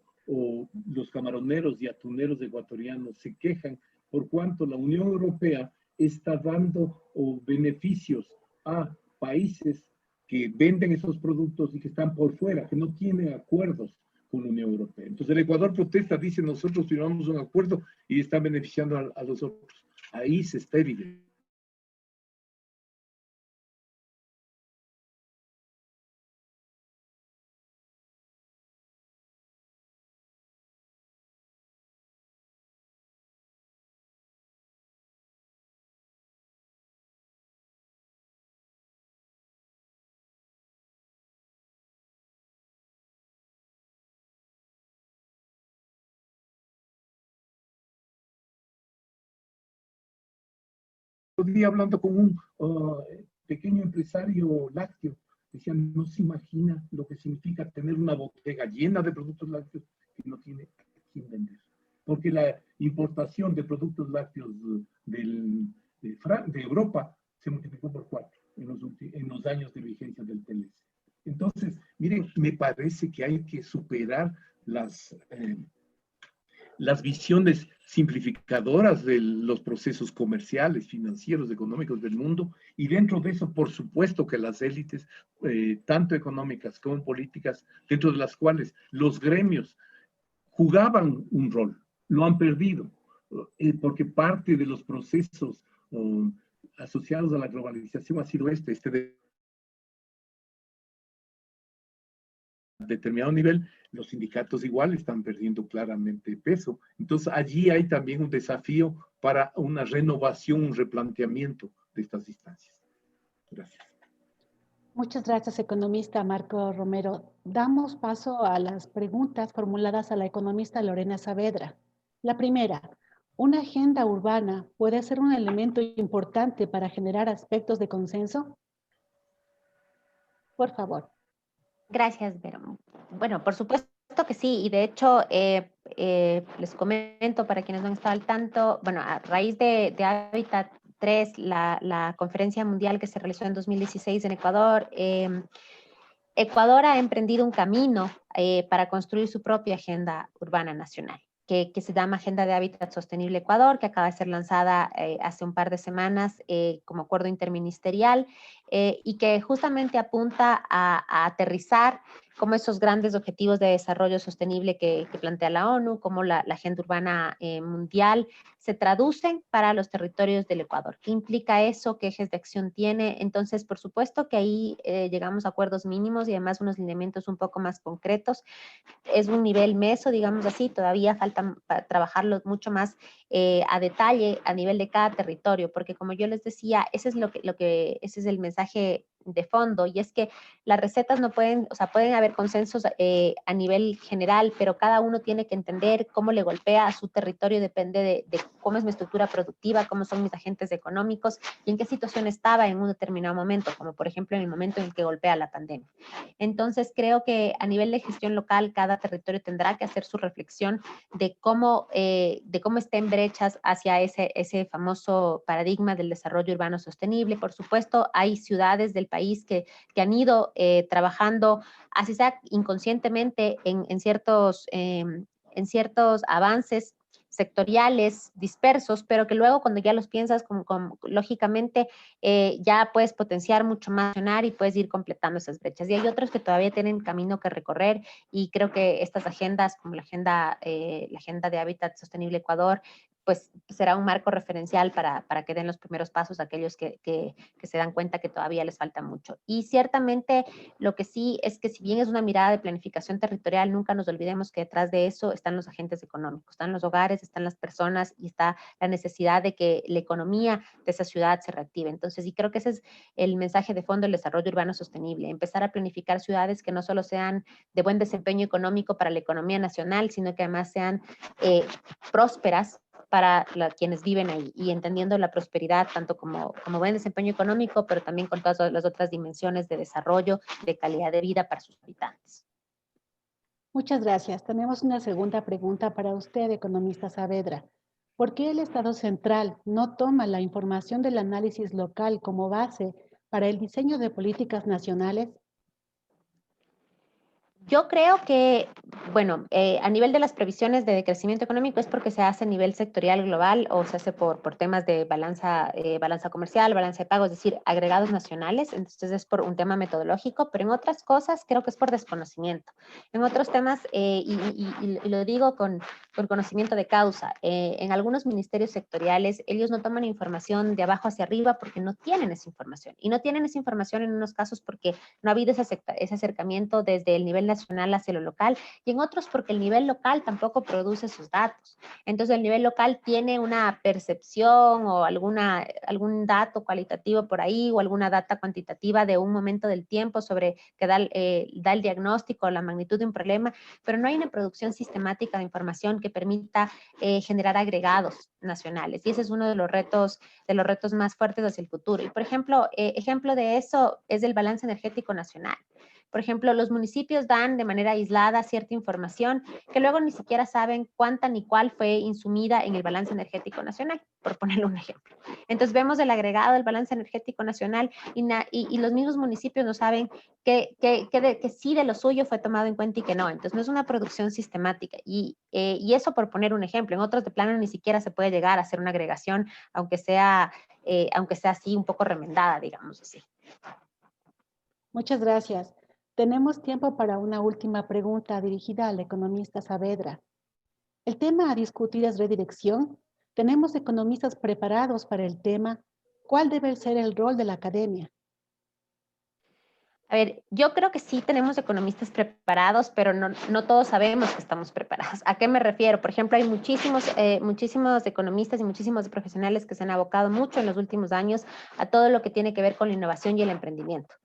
los camaroneros y atuneros ecuatorianos se quejan por cuanto la Unión Europea está dando beneficios a países que venden esos productos y que están por fuera, que no tienen acuerdos con la Unión Europea. Entonces el Ecuador protesta, dice nosotros firmamos un acuerdo y están beneficiando a los otros. Ahí se está evidenciando. Día hablando con un pequeño empresario lácteo, decían, no se imagina lo que significa tener una bodega llena de productos lácteos que no tiene a quién vender. Porque la importación de productos lácteos de Europa se multiplicó por 4 en los años de vigencia del TLC. Entonces, miren, me parece que hay que superar las visiones simplificadoras de los procesos comerciales, financieros, económicos del mundo, y dentro de eso, por supuesto que las élites, tanto económicas como políticas, dentro de las cuales los gremios jugaban un rol, lo han perdido, porque parte de los procesos asociados a la globalización ha sido este determinado nivel, los sindicatos igual están perdiendo claramente peso. Entonces, allí hay también un desafío para una renovación, un replanteamiento de estas instancias. Gracias. Muchas gracias, economista Marco Romero. Damos paso a las preguntas formuladas a la economista Lorena Saavedra. La primera, ¿Una agenda urbana puede ser un elemento importante para generar aspectos de consenso? Por favor. Gracias, Vero. Bueno, por supuesto que sí, y de hecho les comento para quienes no han estado al tanto, bueno, a raíz de Hábitat 3, la conferencia mundial que se realizó en 2016 en Ecuador, Ecuador ha emprendido un camino para construir su propia agenda urbana nacional, que se llama Agenda de Hábitat Sostenible Ecuador, que acaba de ser lanzada hace un par de semanas como acuerdo interministerial y que justamente apunta a aterrizar como esos grandes objetivos de desarrollo sostenible que plantea la ONU, como la agenda urbana mundial, se traducen para los territorios del Ecuador. ¿Qué implica eso? ¿Qué ejes de acción tiene? Entonces, por supuesto que ahí llegamos a acuerdos mínimos y además unos lineamientos un poco más concretos. Es un nivel meso, digamos así, todavía falta trabajarlo mucho más a detalle a nivel de cada territorio, porque como yo les decía, ese es el mensaje de fondo, y es que las recetas no pueden, o sea, pueden haber consensos a nivel general, pero cada uno tiene que entender cómo le golpea a su territorio, depende de cómo es mi estructura productiva, cómo son mis agentes económicos y en qué situación estaba en un determinado momento, como por ejemplo en el momento en el que golpea la pandemia. Entonces, creo que a nivel de gestión local, cada territorio tendrá que hacer su reflexión de cómo estén brechas hacia ese famoso paradigma del desarrollo urbano sostenible. Por supuesto, hay ciudades del país que han ido trabajando, así sea inconscientemente, en ciertos avances sectoriales dispersos, pero que luego cuando ya los piensas lógicamente ya puedes potenciar mucho más y puedes ir completando esas brechas. Y hay otros que todavía tienen camino que recorrer y creo que estas agendas como la agenda de Hábitat Sostenible Ecuador, pues será un marco referencial para que den los primeros pasos a aquellos que se dan cuenta que todavía les falta mucho. Y ciertamente lo que sí es que si bien es una mirada de planificación territorial, nunca nos olvidemos que detrás de eso están los agentes económicos, están los hogares, están las personas y está la necesidad de que la economía de esa ciudad se reactive. Entonces, y creo que ese es el mensaje de fondo del desarrollo urbano sostenible, empezar a planificar ciudades que no solo sean de buen desempeño económico para la economía nacional, sino que además sean prósperas para quienes viven ahí y entendiendo la prosperidad tanto como buen desempeño económico, pero también con todas las otras dimensiones de desarrollo, de calidad de vida para sus habitantes. Muchas gracias. Tenemos una segunda pregunta para usted, economista Saavedra. ¿Por qué el Estado central no toma la información del análisis local como base para el diseño de políticas nacionales? Yo creo que, bueno, a nivel de las previsiones de crecimiento económico es porque se hace a nivel sectorial global o se hace por temas de balanza comercial, balanza de pagos, es decir, agregados nacionales. Entonces es por un tema metodológico, pero en otras cosas creo que es por desconocimiento. En otros temas, y lo digo con conocimiento de causa, en algunos ministerios sectoriales ellos no toman información de abajo hacia arriba porque no tienen esa información. Y no tienen esa información en unos casos porque no ha habido ese acercamiento desde el nivel nacional hacia lo local, y en otros porque el nivel local tampoco produce sus datos. Entonces el nivel local tiene una percepción o algún dato cualitativo por ahí o alguna data cuantitativa de un momento del tiempo sobre que da el diagnóstico, la magnitud de un problema, pero no hay una producción sistemática de información que permita generar agregados nacionales. Y ese es uno de los retos más fuertes hacia el futuro. Y por ejemplo, ejemplo de eso es el balance energético nacional. Por ejemplo, los municipios dan de manera aislada cierta información que luego ni siquiera saben cuánta ni cuál fue insumida en el balance energético nacional, por ponerle un ejemplo. Entonces vemos el agregado del balance energético nacional y los mismos municipios no saben que sí de lo suyo fue tomado en cuenta y que no. Entonces no es una producción sistemática. Y eso por poner un ejemplo. En otros de plano ni siquiera se puede llegar a hacer una agregación, aunque sea así un poco remendada, digamos así. Muchas gracias. Tenemos tiempo para una última pregunta dirigida al economista Saavedra. El tema a discutir es redirección. Tenemos economistas preparados para el tema. ¿Cuál debe ser el rol de la academia? A ver, yo creo que sí tenemos economistas preparados, pero no todos sabemos que estamos preparados. ¿A qué me refiero? Por ejemplo, hay muchísimos economistas y muchísimos profesionales que se han abocado mucho en los últimos años a todo lo que tiene que ver con la innovación y el emprendimiento,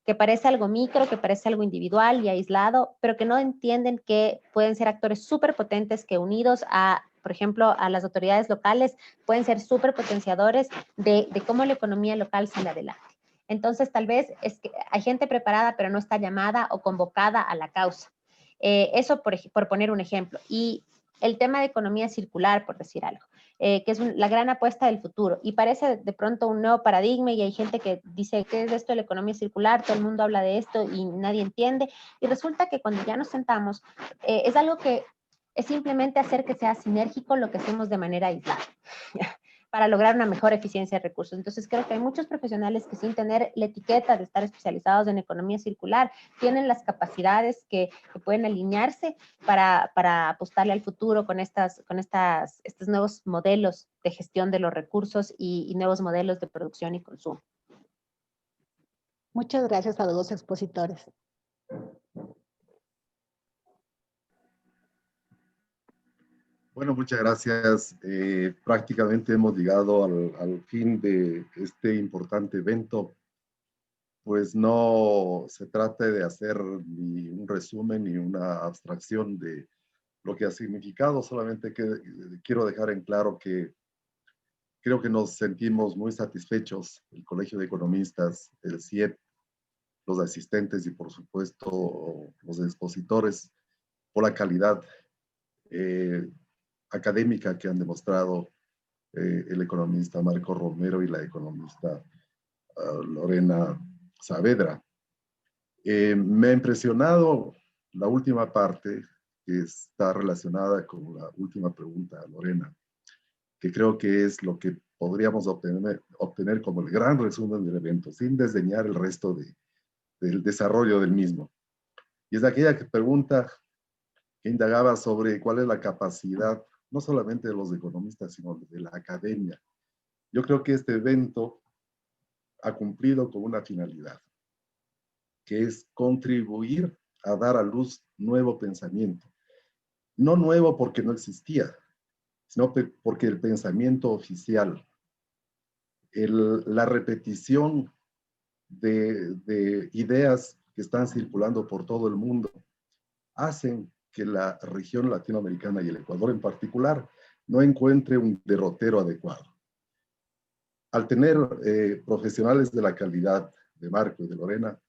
que parece algo micro, que parece algo individual y aislado, pero que no entienden que pueden ser actores súper potentes que unidos a por ejemplo, a las autoridades locales, pueden ser súper potenciadores de cómo la economía local sale adelante. Entonces, tal vez es que hay gente preparada, pero no está llamada o convocada a la causa. Eso por poner un ejemplo. Y el tema de economía circular, por decir algo, que es la gran apuesta del futuro. Y parece de pronto un nuevo paradigma y hay gente que dice, ¿qué es esto de la economía circular? Todo el mundo habla de esto y nadie entiende. Y resulta que cuando ya nos sentamos, es algo que es simplemente hacer que sea sinérgico lo que hacemos de manera aislada. Para lograr una mejor eficiencia de recursos. Entonces, creo que hay muchos profesionales que sin tener la etiqueta de estar especializados en economía circular, tienen las capacidades que pueden alinearse para apostarle al futuro con estos nuevos modelos de gestión de los recursos y nuevos modelos de producción y consumo. Muchas gracias a los dos expositores. Bueno, muchas gracias. Prácticamente hemos llegado al fin de este importante evento. Pues no se trata de hacer ni un resumen ni una abstracción de lo que ha significado, solamente que quiero dejar en claro que creo que nos sentimos muy satisfechos, el Colegio de Economistas, el CIEP, los asistentes y por supuesto los expositores, por la calidad académica que han demostrado el economista Marco Romero y la economista Lorena Saavedra. Me ha impresionado la última parte que está relacionada con la última pregunta, Lorena, que creo que es lo que podríamos obtener como el gran resumen del evento, sin desdeñar el resto del desarrollo del mismo. Y es aquella que pregunta, que indagaba sobre cuál es la capacidad, no solamente de los economistas, sino de la academia. Yo creo que este evento ha cumplido con una finalidad, que es contribuir a dar a luz nuevo pensamiento. No nuevo porque no existía, sino porque el pensamiento oficial, la repetición de ideas que están circulando por todo el mundo, hacen que la región latinoamericana y el Ecuador en particular no encuentre un derrotero adecuado. Al tener profesionales de la calidad de Marco y de Lorena,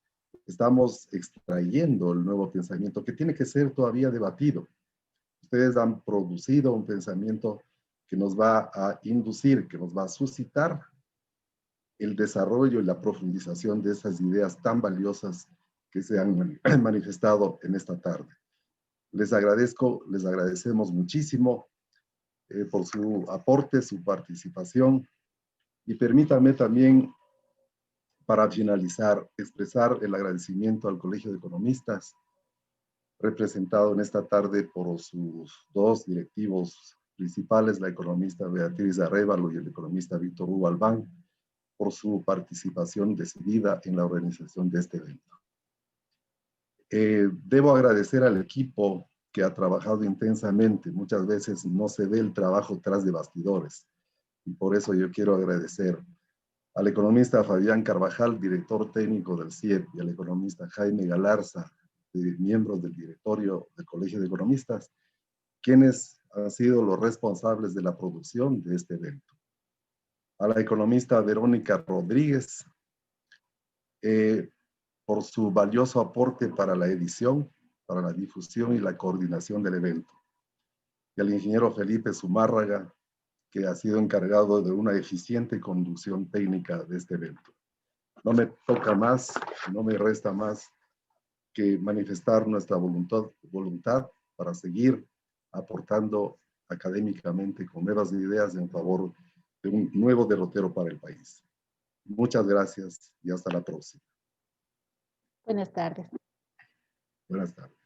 estamos extrayendo el nuevo pensamiento que tiene que ser todavía debatido. Ustedes han producido un pensamiento que nos va a inducir, que nos va a suscitar el desarrollo y la profundización de esas ideas tan valiosas que se han manifestado en esta tarde. Les agradecemos muchísimo por su aporte, su participación, y permítanme también, para finalizar, expresar el agradecimiento al Colegio de Economistas, representado en esta tarde por sus dos directivos principales, la economista Beatriz Arévalo y el economista Víctor Hugo Albán, por su participación decidida en la organización de este evento. Debo agradecer al equipo que ha trabajado intensamente. Muchas veces no se ve el trabajo tras de bastidores, y por eso yo quiero agradecer al economista Fabián Carvajal, director técnico del CIEP, y al economista Jaime Galarza, miembros del directorio del Colegio de Economistas, quienes han sido los responsables de la producción de este evento. A la economista Verónica Rodríguez, por su valioso aporte para la edición, para la difusión y la coordinación del evento. Y al ingeniero Felipe Zumárraga, que ha sido encargado de una eficiente conducción técnica de este evento. No me toca más, no me resta más que manifestar nuestra voluntad para seguir aportando académicamente con nuevas ideas en favor de un nuevo derrotero para el país. Muchas gracias y hasta la próxima. Buenas tardes. Buenas tardes.